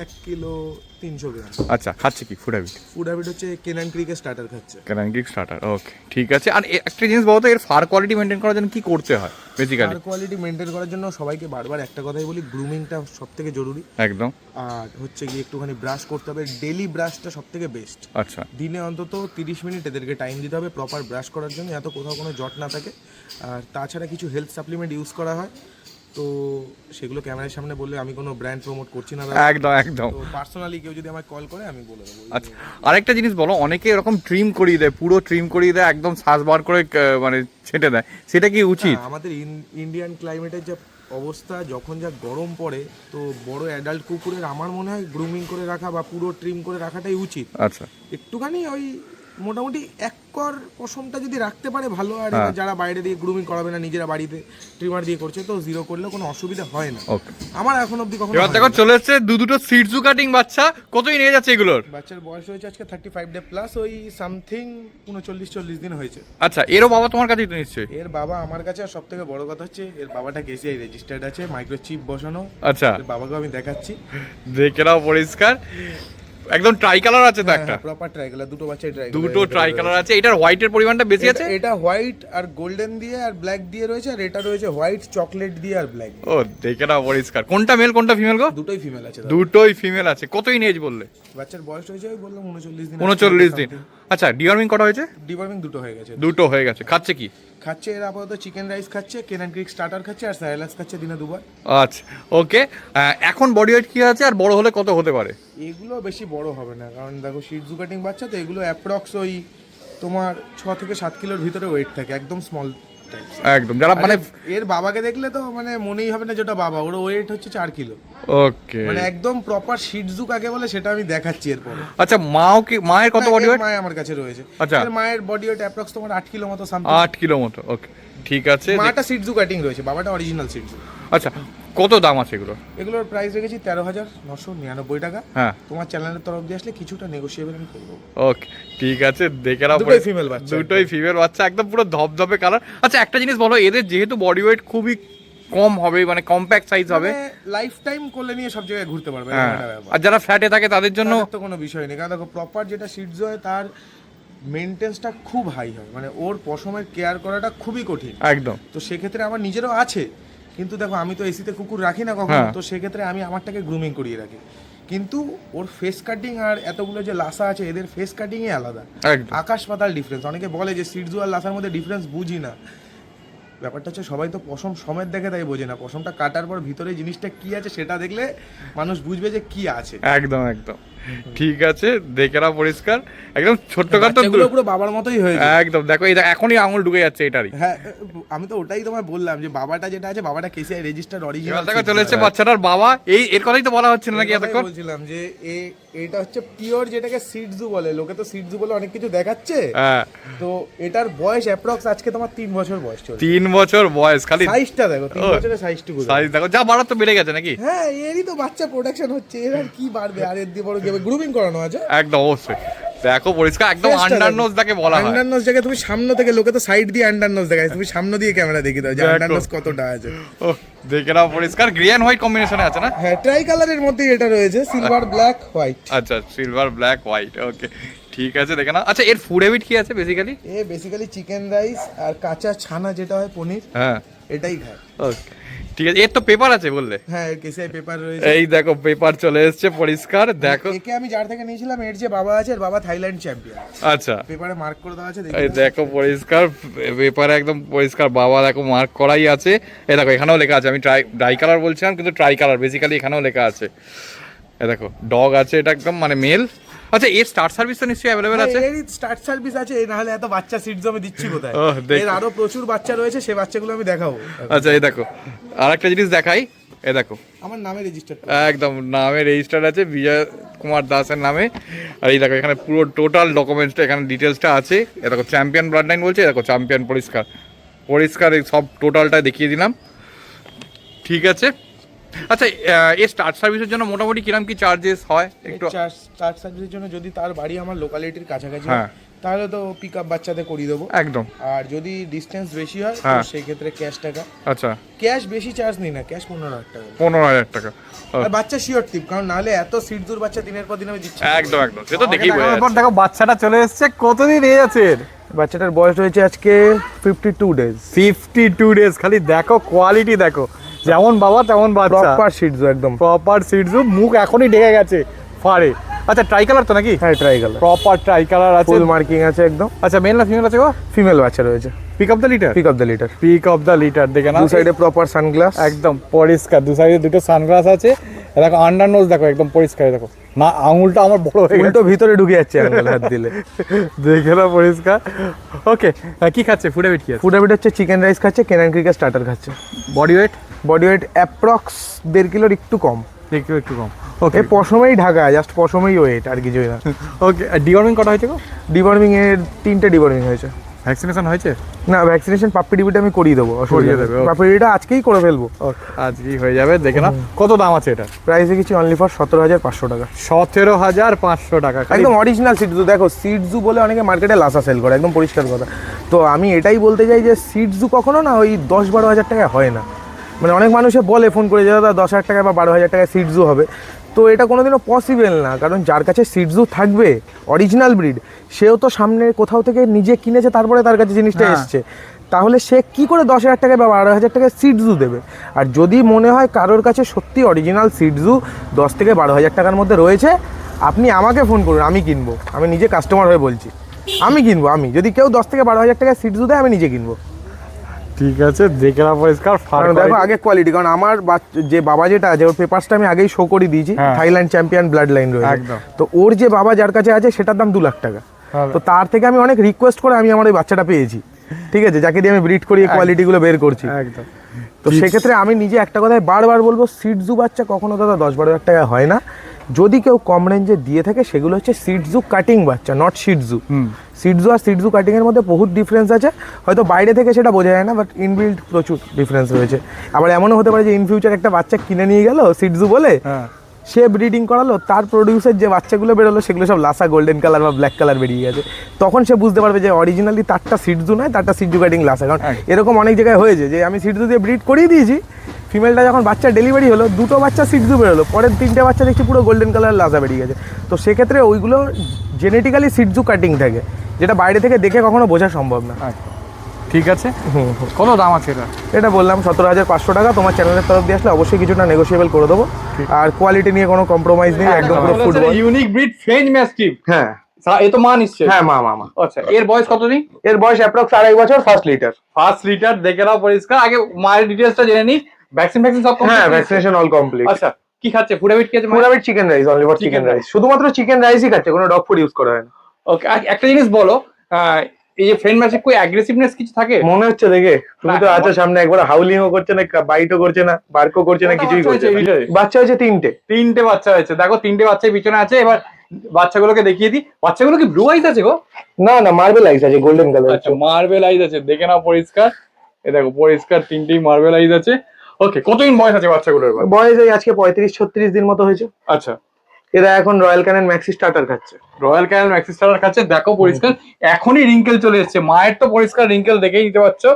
B: 1 কিলো 300 গ্রাম।
D: আচ্ছা খাচ্ছে কি ফুড হ্যাবিট?
B: ফুড হ্যাবিট হচ্ছে কেনান ক্রিকের স্টার্টার খাচ্ছে।
D: কেনান ক্রিক স্টার্টার। ওকে ঠিক আছে। আর একটা জিনিস বলতো, এর ফার কোয়ালিটি মেনটেন করার জন্য কি করতে হয় বেসিক্যালি?
B: ফার কোয়ালিটি মেনটেন করার জন্য সবাইকে বারবার একটা কথাই বলি, গ্রুমিংটা সবথেকে জরুরি।
D: একদম।
B: আর হচ্ছে কি একটুখানি ব্রাশ করতে হবে, ডেলি ব্রাশটা সবথেকে বেস্ট।
D: আচ্ছা
B: দিনে অন্তত 30 মিনিট এদেরকে টাইম দিতে হবে প্রপার ব্রাশ করার জন্য, এত কোথাও কোনো জট না থাকে। আর তাছাড়া কিছু হেলথ সাপ্লিমেন্ট ইউজ করা হয়, তো সেগুলো ক্যামেরার সামনে বললে আমি কোনো ব্র্যান্ড প্রমোট করছি না।
D: একদম একদম।
B: তো পার্সোনালি কেউ যদি আমায় কল করে আমি বলে দেবো।
D: আচ্ছা আরেকটা জিনিস বলো, অনেকে এরকম ট্রিম করিয়ে দেয়, পুরো ট্রিম করিয়ে দেয়, একদম শ্বাস বার করে মানে ছেটে দেয়, সেটা কি উচিত?
B: আমাদের ইন্ডিয়ান ক্লাইমেটের যে অবস্থা, যখন যা গরম পড়ে, তো বড় অ্যাডাল্ট কুকুরের আমার মনে হয় গ্রুমিং করে রাখা বা পুরো ট্রিম করে রাখাটাই উচিত।
D: আচ্ছা
B: একটুখানি ওই মোটামুটি এক কর পশমটা যদি রাখতে পারে ভালো। আর এবার যারা বাইরে দিয়ে গ্রুমিং করাবে না, নিজেরা বাড়িতে ট্রিমার দিয়ে করছে, তো জিরো করলেও কোনো অসুবিধা হয় না।
D: ওকে,
B: আমার এখন অবধি কখনো
D: এবার দেখো চলে এসেছে দুটো সিটজু কাটিং বাচ্চা। কতই নিয়ে যাচ্ছে এগুলোর?
B: বাচ্চার বয়স হয়েছে আজকে 35 ডে প্লাস, ওই সামথিং 39-40 দিন হয়েছে।
D: আচ্ছা, এরও বাবা তোমার কাছেই তো নিশ্চয়ই?
B: এর বাবা আমার কাছে, আর সব থেকে বড় কথা হচ্ছে এর বাবাটা কেসিআই রেজিস্টার্ড আছে, মাইক্রোচিপ বসানো।
D: আচ্ছা,
B: এর বাবাকে আমি দেখাচ্ছি,
D: দেখে নাও পরিষ্কার, একদম ট্রাই কালার আছে তো একটা?
B: প্রপার ট্রাই কালার, দুটো বাচ্চাই ট্রাই
D: দুটো ট্রাই কালার আছে। এটার হোয়াইটের পরিমাণটা বেশি আছে?
B: এটা হোয়াইট আর গোল্ডেন দিয়ে আর ব্ল্যাক দিয়ে রয়েছে, আর এটা রয়েছে হোয়াইট চকলেট দিয়ে আর ব্ল্যাক।
D: ও, দেখে নাও পরিষ্কার। কোনটা মেল কোনটা ফিমেল গো?
B: দুটোই ফিমেল আছে।
D: দুটোই ফিমেল আছে। কতই এজ বললে?
B: বাচ্চার বয়স হয়েছে ওই বললাম 39 দিন।
D: 39 দিন। আচ্ছা, ডিওয়ার্মিং কটা হয়েছে?
B: ডিওয়ার্মিং দুটো হয়ে গেছে।
D: দুটো হয়ে গেছে। খাচ্ছে কি?
B: খাচ্ছে এর আপাতত চিকেন রাইস খাচ্ছে, কেনান ক্রিক স্টার্টার খাচ্ছে, আর স্যালাডস খাচ্ছে দিনে দুবার।
D: আচ্ছা, ওকে। এখন বডি ওয়েট কি আছে আর বড় হলে কত হতে পারে?
B: এগুলো বেশি বড় হবে না, কারণ দেখো শিটজু কাটিং বাচ্চা তো, এগুলো অ্যাপ্রক্স ওই তোমার 6 থেকে 7 কিলোর ভিতরে ওয়েট থাকে, একদম স্মল টাইপস।
D: একদম, যারা মানে
B: এর বাবাকে দেখলে তো মানে মনেই হবে না যেটা বাবা, ওর ওয়েট হচ্ছে 4 কিলো।
D: ওকে,
B: মানে একদম প্রপার শিটজু কাকে বলে সেটা আমি দেখাচ্ছি এরপরে।
D: আচ্ছা, মায়ের কত বডি ওয়েট?
B: মায়ের আমার কাছে রয়েছে।
D: আচ্ছা,
B: এর মায়ের বডি ওয়েট অ্যাপ্রক্স তোমার 8 কিলো মতো সামথিং।
D: 8 কিলো মতো। ওকে, ঠিক আছে।
B: মাটা শিটজু কাটিং রয়েছে, বাবাটা অরিজিনাল শিটজু।
D: আচ্ছা, কত দাম আছে এগুলো?
B: এগুলোর প্রাইস রেখেছি 13,999 টাকা।
D: হ্যাঁ,
B: তোমার চ্যানেলের তরফ দিয়ে আসলে কিছুটা নেগোশিয়েবল আমি করবো।
D: ওকে, ঠিক আছে। দেখে নাও,
B: দুটোই ফিমেল বাচ্চা।
D: দুটোই ফিমেল বাচ্চা, একদম পুরো ধবধবে কালার। আচ্ছা, একটা জিনিস বলো, এদের যেহেতু বডি ওয়েট খুবই কম হবে, মানে কম্প্যাক্ট সাইজ হবে,
B: লাইফ টাইম কোলে নিয়ে সব জায়গায় ঘুরতে পারবে।
D: হ্যাঁ, আর যারা ফ্যাটে থাকে তাদের জন্য
B: তো কোনো বিষয় নেই, কারণ দেখো প্রপার যেটা শিটজু হয় তার মেইনটেন্সটা খুব হাই হয়, মানে ওর পশমের কেয়ার করাটা খুবই কঠিন।
D: একদম।
B: তো সেক্ষেত্রে আমার নিজেরও আছে, কিন্তু দেখো আমি তো এসিতে কুকুর রাখি না কখনো, তো সেক্ষেত্রে আমি আমারটাকে গ্রুমিং করিয়ে রাখি। কিন্তু ওর ফেস কাটিং আর এতগুলো যে লাসা আছে, এদের ফেস কাটিংই আলাদা,
D: একদম
B: আকাশ পাতাল ডিফারেন্স। অনেকে বলে যে শিটজু আর লাসার মধ্যে ডিফারেন্স বুঝি না, ব্যাপারটা হচ্ছে সবাই তো পশম সমেত দেখে তাই বোঝে না। পশমটা কাটার পর ভিতরে জিনিসটা কি আছে সেটা দেখলে মানুষ বুঝবে যে কি আছে।
D: একদম একদম, ঠিক আছে। দেখে নাও পরিষ্কার, একদম ছোট্ট খাটো,
B: বাচ্চাগুলো পুরো বাবার মতোই হয়েছে।
D: একদম। দেখো, এটা এখনই আঙুল ঢুকে যাচ্ছে এটারই।
B: হ্যাঁ, আমি তো ওটাই তোমায় বললাম যে বাবাটা যেটা আছে, বাবাটা কেসিআই রেজিস্টার্ড অরিজিনাল।
D: দেখো চলে এসেছে বাচ্চাটার বাবা। এর কথাই তো বলা হচ্ছিল নাকি এতক্ষণ?
B: বলছিলাম যে এটা হচ্ছে পিওর, যেটাকে শিটজু বলে। লোকে তো শিটজু বলে অনেক কিছু দেখাচ্ছে,
D: হ্যাঁ।
B: তো এটার বয়স অ্যাপ্রক্স আজকে তোমার 3 বছর বয়স চলছে।
D: 3 বছর বয়স, খালি
B: সাইজটা দেখো, 3 বছরের সাইজটুকু
D: সাইজ দেখো, যা বাড়ার তো বেড়ে গেছে নাকি?
B: হ্যাঁ, এরই তো বাচ্চা প্রোডাকশন হচ্ছে, এর আর কি বাড়বে? আর এর দিয়ে বড় গ্রুমিং করানো আছে।
D: একদম, অবশ্যই। দেখো পরিষ্কার, একদম আন্ডার নোজ যাকে বলা হয়।
B: আন্ডার নোজ জায়গায় তুমি সামনে থেকে, লোকে তো সাইড দিয়ে আন্ডার নোজ দেখায়, তুমি সামনে দিয়ে ক্যামেরা দেখিয়ে দাও যে আন্ডার নোজ কতটা আছে।
D: ও, দেখে নাও পরিষ্কার। গ্রে এন্ড হোয়াইট কম্বিনেশনে আছে না?
B: হ্যাঁ, ট্রাই কালারের মধ্যেই এটা রয়েছে, সিলভার ব্ল্যাক হোয়াইট।
D: আচ্ছা, সিলভার ব্ল্যাক হোয়াইট। ওকে, ঠিক আছে। দেখে নাও। আচ্ছা, এর ফুড হ্যাবিট কি আছে বেসিক্যালি?
B: বেসিক্যালি চিকেন রাইস আর কাঁচা ছানা যেটা হয় পনির,
D: হ্যাঁ,
B: এটাই খায়।
D: ওকে, ঠিক আছে। এর তো পেপার আছে বললে?
B: হ্যাঁ, কেসিআই পেপার রয়েছে।
D: এই দেখো, পেপার চলে এসেছে পরিষ্কার। দেখো,
B: একে আমি যার থেকে নিয়েছিলাম, এর যে বাবা আছে, এর বাবা থাইল্যান্ড চ্যাম্পিয়ন।
D: আচ্ছা,
B: পেপারে মার্ক করে দেওয়া আছে,
D: এই দেখো পরিষ্কার, পেপারে একদম পরিষ্কার বাবা দেখো মার্ক করাই আছে। এই দেখো, এখানেও লেখা আছে। আমি ড্রাই কালার বলছিলাম, কিন্তু ট্রাই কালার বেসিক্যালি এখানেও লেখা আছে। এই দেখো, ডগ আছে, এটা একদম মানে মেল। আচ্ছা, এর স্টার্ট সার্ভিস তো নিশ্চয়ই অ্যাভেলেবেল আছে?
B: এর স্টার্ট সার্ভিস আছে, না হলে এত বাচ্চা সিটস আমি দিচ্ছি কোথায়?
D: ওহ, দেখো।
B: এর আরো প্রচুর বাচ্চা রয়েছে, সেই বাচ্চাগুলো আমি দেখাবো।
D: আচ্ছা, এই দেখো, আরেকটা জিনিস দেখাই। এই দেখো,
B: আমার নামে রেজিস্টার।
D: একদম নামে রেজিস্টার আছে, বিজয় কুমার দাসের নামে। আর এই দেখো, এখানে পুরো টোটাল ডকুমেন্টসটা, এখানে ডিটেলসটা আছে। এ দেখো, চ্যাম্পিয়ন ব্লাড লাইন বলছে। দেখো, চ্যাম্পিয়ন পরিষ্কার পরিষ্কার, এই সব টোটালটা দেখিয়ে দিলাম। ঠিক আছে। আচ্ছা, এই স্টার্ট সার্ভিসের জন্য মোটামুটি কিরকম কি চার্জেস হয় একটু?
B: স্টার্ট সার্ভিসের জন্য যদি তার বাড়ি আমার লোকালিটির কাছাকাছি,
D: হ্যাঁ,
B: তাহলে তো পিক আপ বাচ্চাতে করিয়ে দেবো
D: একদম।
B: আর যদি ডিস্টেন্স বেশি হয়,
D: হ্যাঁ,
B: সেই ক্ষেত্রে ক্যাশ টাকা।
D: আচ্ছা,
B: ক্যাশ বেশি চার্জ নিই না, ক্যাশ 15,000 টাকা।
D: 15,000 টাকা।
B: আর বাচ্চা শিওর টিপ, কারণ নাহলে এত সিট দূর বাচ্চা দিনের পর দিন আমি দিচ্ছি।
D: একদম একদম, সে তো দেখেই বোঝা যাচ্ছে।
E: দেখো, বাচ্চাটা চলে এসেছে। কতদিন এই আছে?
A: বাচ্চাটার বয়স হয়েছে আজকে 52 ডেজ।
E: 52 ডেজ। খালি দেখো কোয়ালিটি, দেখো যেমন বাবা তেমন বাচ্চা।
A: প্রপার শিটজু, একদম
E: প্রপার সিটজু। মুখ এখনই ঢেকে গেছে ফারে। আচ্ছা, ট্রাই কালার তো নাকি?
A: হ্যাঁ, try colour,
E: proper try colour আছে,
A: ফুল মার্কিং আছে একদম।
E: আচ্ছা, মেল না ফিমেল আছে গো?
A: ফিমেল বাচ্চা রয়েছে।
E: Pick up the litter?
A: Pick of the litter.
E: Pick of the litter. দেখে না,
A: দু সাইডে প্রপার সানগ্লাস,
E: একদম পরিষ্কার। দু সাইডে দুটো সানগ্লাস আছে। দেখো, আন্ডার নোজ দেখো, একদম পরিষ্কার। দেখো না, আঙুলটা আমার বড় হয়ে গেছে,
A: উল্টো ভিতরে ঢুকে যাচ্ছে আঙ্গুল হাত দিলে।
E: দেখে না পরিষ্কার। ওকে, কি খাচ্ছে? ফুড হ্যাবিট কি আছে?
A: ফুড হ্যাবিট হচ্ছে চিকেন রাইস খাচ্ছে, কেনান ক্রিকের স্টার্টার খাচ্ছে।
E: Body weight?
A: Body weight approx 1.5 কিলোর একটু কম।
E: একটু একটু কম। ওকে
A: এই পশমেই ঢাকা, জাস্ট পশমেই ওয়েট, আর কিছুই না।
E: ওকে, ডিওয়ার্মিং কটা হয়েছে গো?
A: ডিবর্মিং এর 3টে ডিবর্মিং হয়েছে।
E: ভ্যাকসিনেশন হয়েছে?
A: না, ভ্যাকসিনেশন পাপ্পি ডিবিটা আমি করিয়ে দেবো,
E: করিয়ে দেবে, okay.
A: পাপ্পি ডিবিটা আজকেই করে ফেলবো।
E: ওকে, আজকেই হয়ে যাবে, দেখে না। কত দাম আছে এটা?
A: প্রাইস রেখেছি অনলি ফর 17,500 টাকা।
E: 17,500 টাকা।
A: একদম অরিজিনাল সিডজু। দেখো সিডজু বলে অনেকে মার্কেটে লাসা সেল করে, একদম পরিষ্কার কথা। তো আমি এটাই বলতে চাই যে সিডজু কখনো না ওই 10-12 হাজার টাকায় হয় না। মানে অনেক মানুষে বলে ফোন করে যে দাদা 10,000 টাকা বা 12,000 টাকায় সিডজু হবে, তো এটা কোনোদিনও পসিবল না। কারণ যার কাছে সিডজু থাকবে অরিজিনাল ব্রিড, সেও তো সামনে কোথাও থেকে নিজে কিনেছে, তারপরে তার কাছে জিনিসটা এসছে। তাহলে সে কি করে 10,000 টাকায় বা 12,000 টাকায় সিডজু দেবে? আর যদি মনে হয় কারোর কাছে সত্যি অরিজিনাল সিডজু 10 থেকে 12,000 টাকার মধ্যে রয়েছে, আপনি আমাকে ফোন করুন, আমি কিনবো। আমি নিজে কাস্টমার হয়ে বলছি, আমি কিনবো। আমি যদি কেউ 10 থেকে 12,000 টাকায় সিডজু দেয়, আমি নিজে কিনবো।
E: ঠিক আছে, দেখে না পরিষ্কার।
A: কারণ দেখো আগে কোয়ালিটি, কারণ আমার যে বাবা যেটা আছে ওর পেপারসটা আমি আগেই শো করে দিয়েছি,
E: হ্যাঁ।
A: থাইল্যান্ড চ্যাম্পিয়ন ব্লাড লাইন রয়েছে।
E: একদম।
A: তো ওর যে বাবা যার কাছে আছে সেটার দাম 2 লাখ টাকা। তো তার থেকে আমি অনেক রিকোয়েস্ট করে আমি আমার ওই বাচ্চাটা পেয়েছি, ঠিক আছে, যাকে দিয়ে আমি ব্রিড করি কোয়ালিটিগুলো বের করছি।
E: একদম।
A: তো সেক্ষেত্রে আমি নিজে একটা কথাই বারবার বলবো, সিডজু বাচ্চা কখনো দাদা 10-12 হাজার টাকা হয় না। যদি কেউ কম রেঞ্জে দিয়ে থাকে সেগুলো হচ্ছে সিডজু কাটিং বাচ্চা, নট সিডজু। সিডজু আর সিডজু কাটিং এর মধ্যে বহুত ডিফারেন্স আছে, হয়তো বাইরে থেকে সেটা বোঝা যায় না, বাট ইনবিল্ড প্রচুর ডিফারেন্স রয়েছে। আবার এমনও হতে পারে যে ইন ফিউচার একটা বাচ্চা কিনে নিয়ে গেল সিডজু বলে, সে ব্রিডিং করালো, তার প্রডিউসের যে বাচ্চাগুলো বেরোলো সেগুলো সব লাসা গোল্ডেন কালার বা ব্ল্যাক কালার বেরিয়ে গেছে। তখন সে বুঝতে পারবে যে অরিজিনালি তারটা সিডজু নয়, তারটা সিডজু কাটিং লাসা। কারণ এরকম অনেক জায়গায় হয়েছে যে আমি সিডজু দিয়ে ব্রিড করিয়ে দিয়েছি, ফিমেলটা যখন বাচ্চা ডেলিভারি হলো 2টো বাচ্চা সিডজু বেরোলো, পরের 3টে বাচ্চা দেখছি পুরো গোল্ডেন কালার লাসা বেরিয়ে গেছে। তো সেক্ষেত্রে ওইগুলো জেনেটিক্যালি সিডজু কাটিং থাকে, যেটা বাইরে থেকে দেখে কখনো বোঝা সম্ভব না।
E: ঠিক আছে, কত দাম আছে এটা?
A: এটা বললাম 17,500 টাকা। তোমার চ্যানেলের তরফ দিয়ে আসলে অবশ্যই কিছুটা নেগোসিয়েবল করে দেবো। আর কোয়ালিটি নিয়ে কোনো কম্প্রোমাইজ নেই, একদম পুরো football.
E: Unique breed French mastiff.
A: হ্যাঁ,
E: এ তো মা নিশ্চয়ই।
A: হ্যাঁ মা।
E: আচ্ছা, এর বয়স কতদিন?
A: এর বয়স অ্যাপ্রক্স 2.5 বছর, ফার্স্ট লিটার।
E: ফার্স্ট লিটার, দেখে নাও পরিষ্কার। আগে মায়ের ডিটেইলসটা জেনে নিই। ভ্যাকসিন সব কমপ্লিট?
A: হ্যাঁ, ভ্যাকসিনেশন অল কমপ্লিট।
E: আচ্ছা, কি খাচ্ছে? ফুড হ্যাবিট কি আছে?
A: পুরো chicken rice, only for chicken rice, শুধুমাত্র চিকেন রাইসই খাচ্ছে, কোনো ডগ ফুড ইউজ করা হয় না।
E: ওকে, একটা জিনিস বলো, এই যে ফ্রেন্ড ম্যাচে কই অ্যাগ্রেসিভনেস কিছু থাকে?
A: মনে হচ্ছে দেখে, তুমি তো আছো সামনে, একবার হাউলিংও করছে না, বাইটও করছে না, বার্কও করছে না, কিছুই করছে না। বাচ্চা হয়েছে 3টে
E: বাচ্চা হয়েছে, দেখো 3টে বাচ্চা পিছনে আছে। এবার বাচ্চাগুলোকে দেখিয়ে দিই। বাচ্চাগুলো কি ব্লু আইস আছে গো?
A: না, মার্বেল আইস আছে, গোল্ডেন কালার।
E: আচ্ছা, মার্বেল আইস আছে, দেখে নাও পরিষ্কার। এ দেখো পরিষ্কার, 3টেই মার্বেল আইস আছে। ওকে, কতদিন বয়স আছে বাচ্চাগুলোর?
A: বয়স এই আজকে 35-36 দিন মতো হয়েছে।
E: আচ্ছা,
A: এরা এখন রয়্যাল ক্যানেন ম্যাক্সি স্টার্টার খাচ্ছে।
E: রয়্যাল ক্যানেল ম্যাক্সি স্টার্টার খাচ্ছে, দেখো পরিষ্কার। এখনই রিঙ্কেল চলে এসছে, মায়ের তো পরিষ্কার রিঙ্কেল দেখেই নিতে পারছো।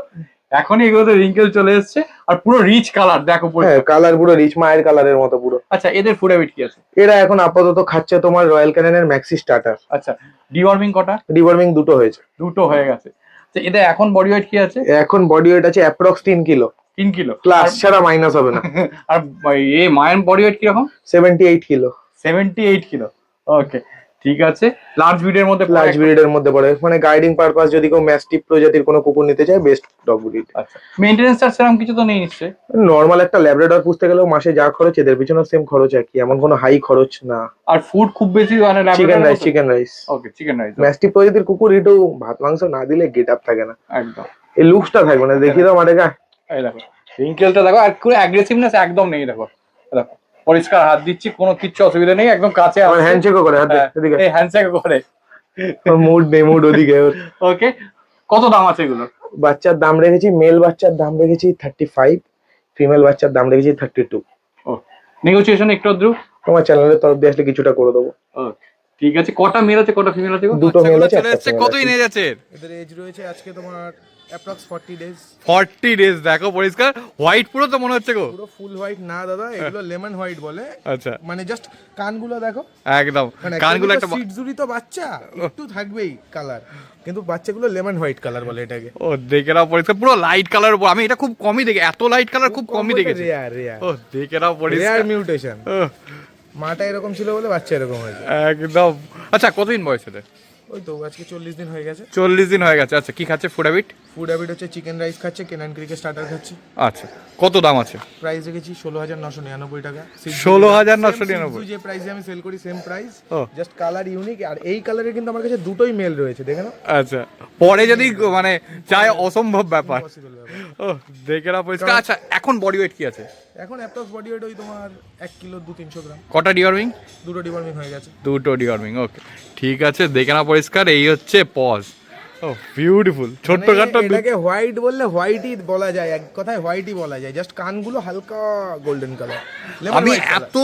E: এখনই এগুলোতে রিঙ্কেল চলে এসছে, আর পুরো রিচ কালার দেখো পরিষ্কার।
A: কালার পুরো রিচ, মায়ের কালারের মতো পুরো।
E: আচ্ছা, এদের ফুড হ্যাবিট কি আছে?
A: এরা এখন আপাতত খাচ্ছে তোমার রয়্যাল ক্যানেনের ম্যাক্সি স্টার্টার।
E: আচ্ছা, ডিওয়ার্মিং কটা?
A: ডিওয়ার্মিং 2টো হয়েছে।
E: 2টো হয়ে গেছে। আচ্ছা, এদের এখন বডি ওয়েট কি আছে?
A: এখন বডি ওয়েট আছে অ্যাপ্রক্স 3 কিলো।
E: 3 কিলো
A: প্লাস, ছাড়া মাইনাস হবে না।
E: আর এই মায়ের বডি ওয়েট কিরকম?
A: 78 কিলো।
E: 78 কিলো। ওকে, ঠিক আছে। লার্জ ব্রিডের মধ্যে
A: লার্জ ব্রিডের মধ্যে পড়ে, মানে গাইডিং পারপাস যদি কেউ ম্যাস্টিফ প্রজাতির কোনো কুকুর নিতে চায়, বেস্ট ডগ ব্রিড।
E: আচ্ছা, মেইনটেনেন্স চার্জ সেরকম কিছু তো নেই নিশ্চয়ই?
A: নরমাল একটা ল্যাব্রাডর পুষতে গেলেও মাসে যা খরচ এদের পিছনে সেম খরচ, একই, এমন কোনো হাই খরচ না।
E: আর ফুড খুব বেশি মানে
A: চিকেন রাইস।
E: ওকে, চিকেন রাইস।
A: ম্যাস্টিফ প্রজাতির কুকুর একটু ভাত মাংস না দিলে গেট আপ থাকে না,
E: একদম
A: এই লুকসটা থাকবে না। দেখিয়ে দাও মাঠে গা,
E: এই দেখো রিঙ্কেলটা দেখো, আর কোনো অ্যাগ্রেসিভনেস একদম নেই। দেখো দেখো পরিষ্কার হাত দিচ্ছি, কোনো কিচ্ছু অসুবিধা নেই, একদম কাছে।
A: আমার হ্যান্ডশেকও করে, হাত এদিকে,
E: এই হ্যান্ডশেক করে।
A: মুড নেই, মুড ওদিকে।
E: ওকে, কত দাম আছে এগুলো?
A: বাচ্চার দাম রেখেছি, মেল বাচ্চার দাম রেখেছি 35, ফিমেল বাচ্চার দাম রেখেছি 32।
E: ও, নেগোসিয়েশন একটু আদ্রু
A: তোমার চ্যানেলের তরফ দিয়ে আসলে কিছুটা করে দেবো।
E: ঠিক আছে। কটা মেল আছে, কটা ফিমেল আছে?
A: 2টো মেল আছে।
D: কতই নিয়ে যাচ্ছে?
B: এদের এজ রয়েছে আজকে তোমার অ্যাপ্রক্স 40 ডেজ।
D: 40 ডেজ, দেখো পরিষ্কার। হোয়াইট পুরো তো মনে হচ্ছে গো।
B: পুরো ফুল হোয়াইট না দাদা, এগুলো লেমন হোয়াইট বলে।
D: আচ্ছা,
B: মানে জাস্ট কানগুলো দেখো,
D: একদম কানগুলো একটা
B: সিডজুরি তো বাচ্চা একটু থাকবেই কালার, কিন্তু বাচ্চাগুলো লেমন হোয়াইট কালার বলে এটাকে।
D: ও, দেখে নাও পরিষ্কার, পুরো লাইট কালার। আমি এটা খুব কমই দেখি, এত লাইট কালার খুব কমই দেখেছি।
B: রেয়ার
D: ও, দেখে নাও পরিষ্কার।
B: Rare mutation. মাটা এরকম ছিল বলে বাচ্চা এরকম হয়েছে।
D: একদম। আচ্ছা, কতদিন বয়স এটা?
B: ওই তো আজকে 40 দিন হয়ে গেছে।
D: 40 দিন হয়ে গেছে। আচ্ছা, কি খাচ্ছে ফুড হ্যাবিট?
B: ফুড হ্যাবিট হচ্ছে চিকেন রাইস খাচ্ছে, কেনান ক্রিকেট স্টার্টার খাচ্ছে।
D: আচ্ছা, কত দাম আছে?
B: প্রাইস রেখেছি 16,999 টাকা।
D: 16,999?
B: যে প্রাইসে আমি সেল করি সেম প্রাইস,
D: ও,
B: জাস্ট কালার ইউনিক। আর এই কালারে কিন্তু আমার কাছে 2টোই মেল রয়েছে, দেখে নাও।
D: আচ্ছা, পরে যদি মানে চাই অসম্ভব ব্যাপার।
B: পসিবল ব্যাপার।
D: ও, দেখে নাও পরিষ্কার। আচ্ছা, এখন বডি ওয়েট কি আছে?
B: এখন অ্যাপ্রক্স বডি ওয়েট ওই তোমার 1 কিলো 200-300 গ্রাম।
D: কটা ডিওয়ার্মিং?
B: দুটো ডিওয়ার্মিং হয়ে গেছে।
D: দুটো ডিওয়ার্মিং, ওকে ঠিক আছে, দেখে না পরিষ্কার। এই হচ্ছে পজ, ও বিউটিফুল, ছোট্ট
B: মানে
D: খাট্টো।
B: এটাকে হোয়াইট বললে হোয়াইটই বলা যায়, এক কথায় হোয়াইটই বলা যায়, জাস্ট কানগুলো হালকা গোল্ডেন কালার।
D: আমি এত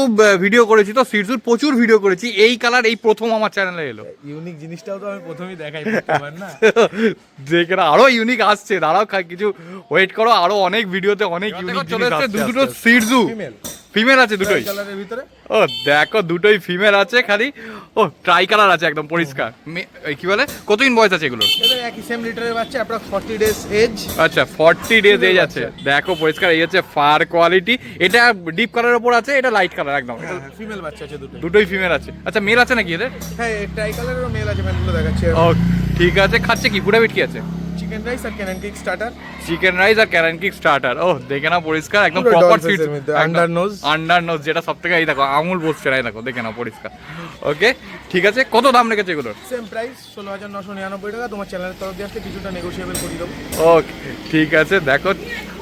D: ভিডিও করেছি তো সিরজুর, প্রচুর ভিডিও করেছি, এই কালার এই প্রথম আমার চ্যানেলে এলো।
B: ইউনিক জিনিসটাও তো আমি প্রথমেই দেখাই প্রত্যেকবার না।
D: দেখে না আরো ইউনিক আসছে, দাঁড়াও কিছু ওয়েট করো, আরো অনেক ভিডিওতে অনেক ইউনিক চলে আসছে। দুটো সিরজু
B: ফিমেল
D: ফিমেল আছে দুটোই।
B: কালারের ভিতরে
D: ও দেখো দুটোই ফিমেল আছে, খালি ও ট্রাই কালার আছে একদম পরিষ্কার। কি বলে কতদিন বয়স আছে এগুলোর?
B: এদের একই সেম লিটারের বাচ্চা, অ্যাপ্রক্স 40 ডেজ এজ।
D: আচ্ছা 40 ডেজ এজ আছে, দেখো পরিষ্কার। এই হচ্ছে ফার কোয়ালিটি, এটা ডিপ কালারের উপর আছে, এটা লাইট কালার একদম।
B: ফিমেল বাচ্চা আছে দুটো।
D: দুটোই ফিমেল আছে। আচ্ছা মেল আছে নাকি এদের?
B: হ্যাঁ ট্রাই কালারেরও মেল আছে, মেলগুলো দেখাচ্ছে।
D: ও ঠিক আছে, খাচ্ছে কি ফুড হ্যাবিট কি আছে?
B: চিকেন রাইস আর ক্যানন কেক স্টার্টার।
D: চিকেন রাইস আর ক্যারান কিক স্টার্টার। ও দেখে না পরিষ্কার, একদম
B: পুরো
D: প্রপার
B: doll
D: সিট,
B: face এর মধ্যে, under nose।
D: আন্ডার নোজ, যেটা সবথেকে এই দেখো আমুল বসছে না, এই দেখো দেখে না পরিষ্কার। ওকে ঠিক আছে, কত দাম রেখেছে এগুলোর?
B: সেম প্রাইস 16,999 টাকা। তোমার চ্যানেলের তরফ দিয়ে আসলে কিছুটা নেগোশিয়েবল করে দেবো।
D: ওকে ঠিক আছে, দেখো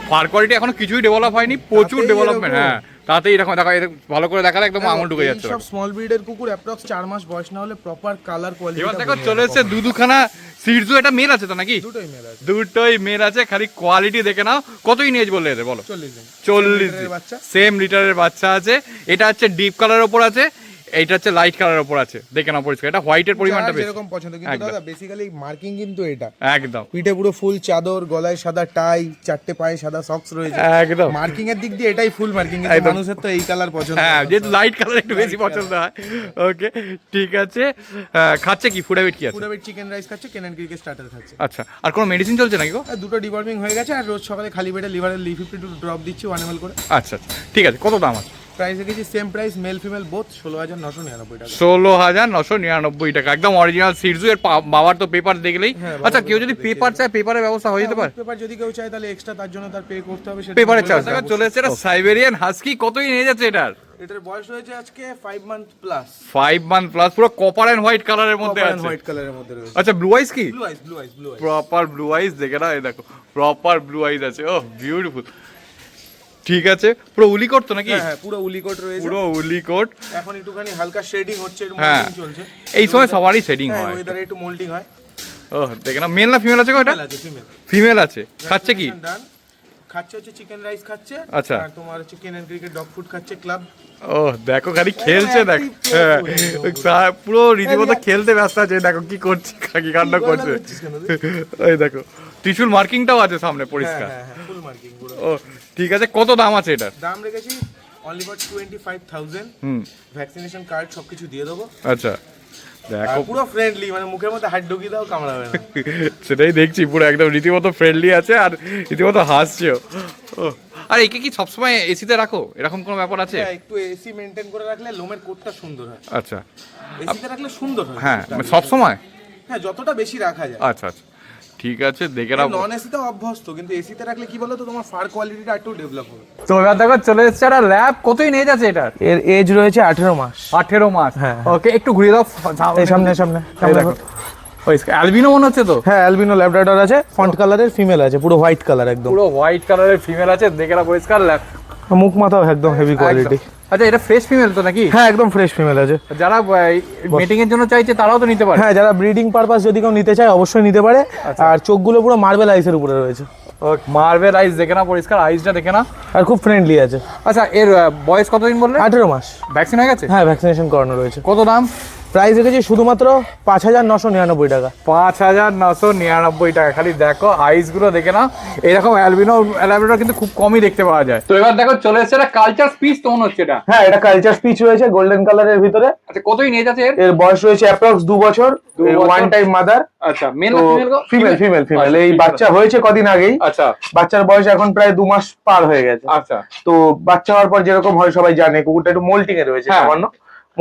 D: ফার কোয়ালিটি এখনো কিছুই ডেভেলপ হয়নি, প্রচুর
B: তাতেই
D: ডেভেলপমেন্ট।
B: এরকম।
D: হ্যাঁ তাতেই এরকম দেখো, ভালো করে দেখালে একদম আঙুল ঢুকে যাচ্ছে।
B: সব স্মল ব্রিডের কুকুর অ্যাপ্রক্স 4 মাস বয়স না হলে প্রপার কালার কোয়ালিটি।
D: এবার দেখো চলে এসেছে দুখানা সিরজু, এটা মেল আছে তো নাকি?
B: দুটোই মেল আছে।
D: দুটোই মেল আছে, খালি কোয়ালিটি দেখে নাও। কতই নিয়েজ বললে এদের বলো?
B: 40 দিন।
D: 40
B: লিটারের বাচ্চা।
D: সেম লিটারের বাচ্চা আছে। এটা হচ্ছে ডিপ কালারের উপর আছে, এইটা হচ্ছে লাইট কালারের উপর আছে, দেখে নাও পরিষ্কার। এটা হোয়াইটের পরিমাণটা
B: যার
D: বেশি
B: যেরকম পছন্দ, কিন্তু
D: একদম।
B: দাদা বেসিক্যালি মার্কিং কিন্তু এটা
D: একদম
B: পিঠে পুরো ফুল চাদর, গলায় সাদা টাই, চারটে পায়ে সাদা সক্স রয়েছে।
D: একদম
B: মার্কিং এর দিক দিয়ে এটাই ফুল মার্কিং। কিন্তু
D: একদম।
B: মানুষের তো এই কালার পছন্দ।
D: হ্যাঁ যেহেতু লাইট কালার একটু বেশি পছন্দ হয়। ওকে ঠিক আছে, খাচ্ছে কি ফুড হ্যাবিট কি আছে?
B: পুরো চিকেন রাইস খাচ্ছে, ক্যানন কেক স্টার্টার খাচ্ছে।
D: আচ্ছা আর কোনো মেডিসিন চলছে নাকি গো?
B: আর দুটো ডিবর্মিং হয়ে গেছে, আর রোজ সকালে খালি পেটে লিভারের Li52 ড্রপ দিচ্ছি 1 ml করে।
D: আচ্ছা আচ্ছা ঠিক আছে, কত দাম আছে?
B: প্রাইস রেখেছি same price, male female both 16,999 টাকা।
D: 16,999 টাকা, একদম অরিজিনাল সিরজু। এর বাবার তো পেপার দেখলেই।
B: হ্যাঁ,
D: আচ্ছা
B: বাবার
D: কেউ
B: paper
D: যদি
B: দেখে
D: পেপার চায়, পেপারের ব্যবস্থা হয়ে যেতে পারে?
B: পেপার যদি কেউ চায় তাহলে এক্সট্রা তার জন্য তার পে করতে হবে, সেটা
D: পেপারের চার্জ
B: বলে দেবো।
D: চলে এসেছে। এটা সাইবেরিয়ান হাস্কি, কতই নিয়ে যাচ্ছে এটার?
B: এটার বয়স হয়েছে আজকে 5 মান্থ প্লাস।
D: 5 মান্থ প্লাস, পুরো কপার এন্ড হোয়াইট কালারের মধ্যে আছে।
B: হোয়াইট কালারের মধ্যে রয়েছে।
D: আচ্ছা ব্লু আইস কি?
B: ব্লু আইস, ব্লু আইস, ব্লু আইস।
D: প্রপার ব্লু আইস, দেখে না এই দেখো প্রপার ব্লু আইস আছে। ও বিউটিফুল। ঠিক আছে, পুরো উলি কোট তো নাকি?
B: হ্যাঁ হ্যাঁ পুরো উলি কোট রয়েছে।
D: পুরো উলি কোট।
B: এখন একটুখানি হালকা শেডিং হচ্ছে, এর
D: হ্যাঁ
B: মোল্ডিং চলছে।
D: এই সময় সবারই সেটিং
B: হ্যাঁ
D: হয়।
B: ওয়েদারে একটু মোল্ডিং হয়।
D: ও দেখে না, মেল না ফিমেল আছে গো এটা?
B: ফিমেল আছে, ফিমেল।
D: ফিমেল আছে, খাচ্ছে কি?
B: Done। খাচ্ছে হচ্ছে চিকেন রাইস খাচ্ছে।
D: আচ্ছা।
B: আর তোমার হচ্ছে ক্যানন ক্রিকেট ডগ ফুড খাচ্ছে ক্লাব।
D: ও দেখো খালি খেলছে, দেখ হ্যাঁ, পুরো রীতিমতো খেলতে ব্যস্ত আছে। দেখো কি করছে, কি কাণ্ড করছে। ওই দেখো ত্রিশুল মার্কিংটাও আছে সামনে পরিষ্কার।
B: হ্যাঁ হ্যাঁ ফুল মার্কিং পুরো।
D: ও ঠিক আছে, কত দাম আছে এটার?
B: দাম রেখেছি অনলি ফর 25,000। ভ্যাকসিনেশন কার্ড সবকিছু দিয়ে দেবো।
D: আচ্ছা
B: আর
D: দেখো
B: পুরো ফ্রেন্ডলি, মানে মুখের মধ্যে হাত ঢুকিয়ে দাও কামড়াবে না।
D: সেটাই দেখছি, পুরো একদম রীতিমতো ফ্রেন্ডলি আছে আর রীতিমতো হাসছেও। ও আর একে কি সবসময় এসিতে রাখো, এরকম কোনো ব্যাপার আছে?
B: হ্যাঁ, একটু এসি মেনটেন করে রাখলে লোমের কোটটা সুন্দর হয়।
D: আচ্ছা
B: এসিতে রাখলে সুন্দর হয়।
D: হ্যাঁ সব সময়?
B: হ্যাঁ যতটা বেশি রাখা যায়।
D: আচ্ছা আচ্ছা ঠিক আছে, দেখে রাখো।
B: নন এসিতে অভ্যস্ত, কিন্তু এসিতে রাখলে কি বলো তো, তোমার ফার কোয়ালিটিটা একটু ডেভেলপ হবে।
E: তো এবার দেখো চলে এসেছে একটা ল্যাব, কতই নিয়ে যাচ্ছে এটার?
A: এর এজ রয়েছে 18 মাস।
E: 18 মাস।
A: হ্যাঁ।
E: ওকে একটু ঘুরিয়ে দাও
A: এই সামনে সামনে
E: এই দেখো ওই অ্যালবিনো মনে হচ্ছে তো?
A: হ্যাঁ অ্যালবিনো ল্যাব্রাডর আছে, ফন্ট কালারের ফিমেল আছে, পুরো হোয়াইট কালার একদম।
E: পুরো হোয়াইট কালারের ফিমেল আছে, দেখে না পরিষ্কার ল্যাব।
A: মুখ মাথাও একদম হেভি কোয়ালিটি।
E: আচ্ছা এটা ফ্রেশ ফিমেল তো নাকি?
A: হ্যাঁ একদম ফ্রেশ ফিমেল আছে।
E: যারা মিটিং এর জন্য চাইছে তারাও তো নিতে পারে?
A: হ্যাঁ যারা ব্রিডিং পারপাস যদি কেউ নিতে চায় অবশ্যই নিতে পারে। আর চোখগুলো পুরো মার্বেল আইসের উপরে রয়েছে।
E: মার্বেল আইস, দেখে না পরিষ্কার আইসটা দেখে না।
A: আর খুব ফ্রেন্ডলি আছে।
E: আচ্ছা এর বয়স কতদিন বললে?
A: 18 মাস।
E: ভ্যাকসিন হয়ে গেছে?
A: হ্যাঁ ভ্যাকসিনেশন করানো রয়েছে।
E: কত দাম?
A: প্রাইস রেখেছি শুধুমাত্র 5,999 টাকা।
E: 5,999 টাকা। খালি দেখো আইস গুলো দেখে না, এরকম অ্যালবিনো ল্যাব্রাডর কিন্তু খুব কমই দেখতে পাওয়া যায়। তো এবার দেখো চলে এসেছে একটা কালচার স্পিচ, তো মনে হচ্ছে এটা।
A: হ্যাঁ এটা কালচার স্পিচ রয়েছে গোল্ডেন কালারের ভিতরে।
E: আচ্ছা কতই নিয়ে যাচ্ছে এর?
A: এর বয়স রয়েছে অ্যাপ্রক্স 2 বছর। One time mother.
E: আচ্ছা মেল
A: তো
E: না ফিমেল গো?
A: Female female female. এই
E: আচ্ছা,
A: বাচ্চা হয়েছে কদিন আগেই।
E: আচ্ছা
A: বাচ্চার বয়স এখন প্রায় 2 মাস পার হয়ে গেছে।
E: আচ্ছা
A: তো বাচ্চা হওয়ার পর যেরকম হয় সবাই জানে, কুকুরটা একটু মোল্টিং এ রয়েছে,
E: হ্যাঁ।
A: সামান্য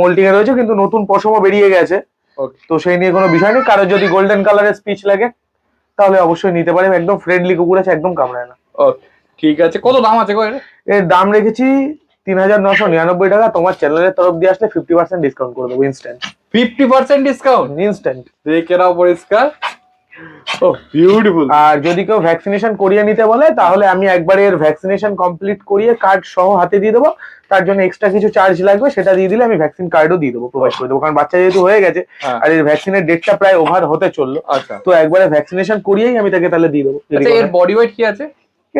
A: মোল্টিং এ রয়েছে, কিন্তু নতুন পশমও বেরিয়ে গেছে।
E: ওকে
A: তো সেই নিয়ে কোনো বিষয় নেই। কারো যদি গোল্ডেন কালারের স্পিচ লাগে তাহলে অবশ্যই নিতে পারে। একদম ফ্রেন্ডলি কুকুর আছে, একদম কামড়ায় না।
E: ওকে ঠিক আছে, কত দাম আছে গো এর?
A: এর দাম রেখেছি 3,999 টাকা। তোমার চ্যানেলের তরফ দিয়ে আসলে 50% ডিসকাউন্ট করে দেবো ইনস্ট্যান্ট।
E: 50% discount
A: instant.
E: দেখে নাও পরিষ্কার। ও বিউটিফুল।
A: আর যদি কেউ ভ্যাকসিনেশন করিয়ে নিতে বলে তাহলে আমি একবারে এর ভ্যাকসিনেশন কমপ্লিট করিয়ে কার্ড সহ হাতে দিয়ে দেবো। তার জন্য এক্সট্রা কিছু চার্জ লাগবে, সেটা দিয়ে দিলে আমি ভ্যাকসিন কার্ডও দিয়ে দেবো, প্রোভাইড করে দেবো। কারণ বাচ্চা যেহেতু হয়ে গেছে আর এর ভ্যাকসিনের ডেটটা প্রায় ওভার হতে চললো,
E: আচ্ছা
A: তো একবারে ভ্যাকসিনেশন করিয়েই আমি তাকে তাহলে দিয়ে দেবো।
E: আচ্ছা এর বডি ওয়েট কি আছে?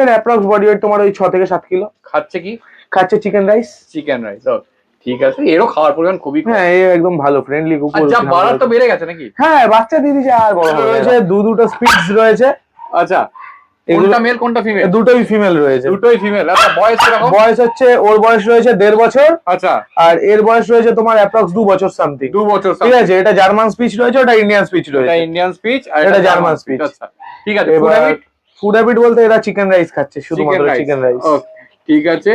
A: এর অ্যাপ্রক্স বডি ওয়েট তোমার ওই 6 থেকে 7 কিলো।
E: খাচ্ছে কি?
A: খাচ্ছে চিকেন রাইস।
E: চিকেন রাইস, ঠিক আছে। এরও খাওয়ার পরিমাণ খুবই কম।
A: হ্যাঁ এ একদম ভালো ফ্রেন্ডলি কুকুর।
E: আচ্ছা বাড়ার তো বেড়ে গেছে নাকি?
A: হ্যাঁ বাচ্চা দিয়ে দিচ্ছে আর বড় রয়েছে, দুটো স্পিডস রয়েছে।
E: আচ্ছা কোনটা মেল কোনটা ফিমেল?
A: দুটোই ফিমেল রয়েছে।
E: দুটোই ফিমেল। আচ্ছা বয়স কিরকম?
A: বয়স হচ্ছে ওর বয়স রয়েছে 1.5 বছর।
E: আচ্ছা
A: আর এর বয়স রয়েছে তোমার অ্যাপ্রক্স 2 বছর সামথিং।
E: 2 বছর
A: ঠিক আছে, এটা জার্মান স্পিচ রয়েছে, ওটা ইন্ডিয়ান স্পিচ
E: এটা
A: রয়েছে।
E: ইন্ডিয়ান স্পিচ আর
A: এটা জার্মান স্পিচ।
E: আচ্ছা ঠিক আছে।
A: ফুড হ্যাবিট বলতে এরা চিকেন রাইস খাচ্ছে, শুধুমাত্র চিকেন রাইস।
E: ঠিক আছে।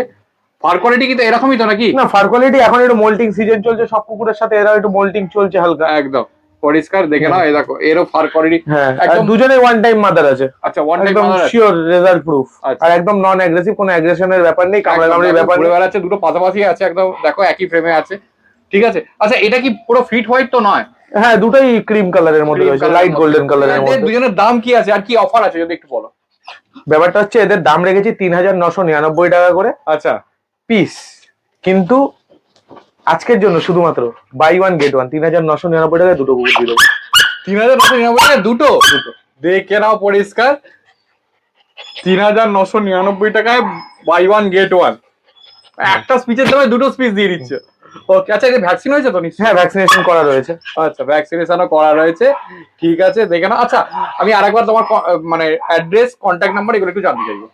E: ফার কোয়ালিটি কি তো এরকমই তো নাকি?
A: না ফার কোয়ালিটি এখন একটু মোল্টিং সিজন চলছে, সব কুকুরের সাথে এরা একটু মোল্টিং চলছে হালকা।
E: একদম পরিষ্কার দেখে নাও, এই দেখো এরও ফার কোয়ালিটি।
A: হ্যাঁ আর
E: একদম
A: দুজনেই ওয়ান টাইম মাদার আছে।
E: আচ্ছা ওয়ান টাইম
A: একদম শিওর রেজাল্ট প্রুফ।
E: আচ্ছা।
A: আর একদম নন অ্যাগ্রেসিভ, কোনো অ্যাগ্রেশনের ব্যাপার নেই, কামড়াকামড়ির ব্যাপার নেই।
E: আছে দুটো পাশাপাশি আছে, একদম দেখো একই ফ্রেমে আছে। ঠিক আছে। আচ্ছা এটা কি পুরো ফিট হোয়াইট তো নয়?
A: হ্যাঁ দুটোই ক্রিম কালারের মধ্যে রয়েছে, লাইট গোল্ডেন কালারের মধ্যে।
E: দুজনের দাম কি আছে আর কি অফার আছে যদি একটু বলো?
A: ব্যাপারটা হচ্ছে এদের দাম রেখেছি 3999 টাকা করে
E: আচ্ছা
A: পিস, কিন্তু আজকের জন্য শুধুমাত্র বাই ওয়ান গেট ওয়ান 3999 টাকায় দুটো কুকুর দিয়ে দেবো।
E: 3999 টাকা দুটো? দেখে নাও পরিষ্কার, 3999 টাকায় বাই ওয়ান গেট ওয়ান। একটা স্পিচের দামে দুটো স্পিচ দিয়ে দিচ্ছে। ওকে আচ্ছা এটা ভ্যাকসিন হয়েছে তো নিশ্চয়ই?
A: হ্যাঁ ভ্যাকসিনেশন করা রয়েছে।
E: আচ্ছা ভ্যাকসিনেশনও করা রয়েছে, ঠিক আছে দেখে নাও। আচ্ছা আমি আরেকবার তোমার মানে অ্যাড্রেস কন্ট্যাক্ট নাম্বার এগুলো একটু জানতে চাইবো।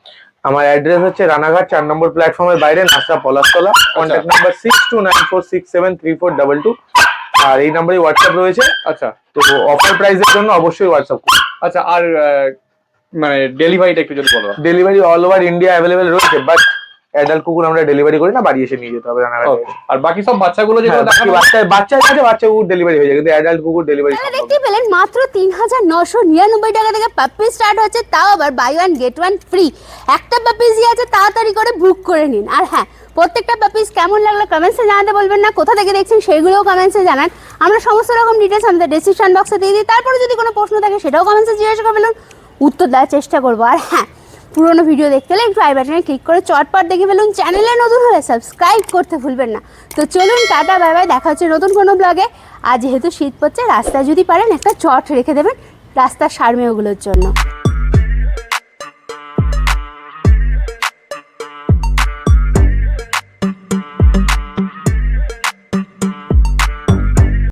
A: আমার অ্যাড্রেস হচ্ছে রানাঘাট 4 নম্বর প্ল্যাটফর্মের বাইরে, নাসা পলাশতলা। Contact number 6294673422। আর এই নাম্বারে হোয়াটসঅ্যাপ রয়েছে।
E: আচ্ছা
A: তো অফার প্রাইসের জন্য অবশ্যই হোয়াটসঅ্যাপ করুন।
E: আচ্ছা আর মানে ডেলিভারিটা একটু যদি বলো।
A: Delivery all over India available রয়েছে, বাট অ্যাডাল্ট কুকুর আমরা ডেলিভারি করি না, বাড়ি এসে নিয়ে যেতে হবে রানাঘাট।
E: আর বাকি সব বাচ্চাগুলো যেগুলো দেখানো
A: বাচ্চা আছে, বাচ্চা কুকুর ডেলিভারি হয়ে যায়, কিন্তু অ্যাডাল্ট কুকুর ডেলিভারি
C: তাহলে দেখতে পেলেন মাত্র 3999 টাকা থেকে পাপ্পি স্টার্ট হচ্ছে, তাও আবার buy one get one free. একটা পাপ্পিস আছে তাড়াতাড়ি করে বুক করে নিন। আর হ্যাঁ প্রত্যেকটা পাপ্পিস কেমন লাগলো কমেন্টসে জানাতে বলবেন না, কোথা থেকে দেখছেন সেগুলোও কমেন্টসে জানান। আমরা সমস্ত রকম ডিটেলস আমাদের ডেসক্রিপশন বক্সে দিয়ে দিই। তারপরে যদি কোনো প্রশ্ন থাকে সেটাও কমেন্টসে জিজ্ঞাসা করে ফেলুন, উত্তর দেওয়ার চেষ্টা করবো। আর হ্যাঁ পুরোনো ভিডিও দেখতে হলে একটু আই বাটনে ক্লিক করে চটপট দেখে ফেলুন। চ্যানেলে নতুন হলে সাবস্ক্রাইব করতে ভুলবেন না। তো চলুন টাটা বাই বাই, দেখা হচ্ছে নতুন কোনো ব্লগে। আর যেহেতু শীত পড়ছে, রাস্তায় যদি পারেন একটা চট রেখে দেবেন রাস্তার সারমেয়গুলোর জন্য।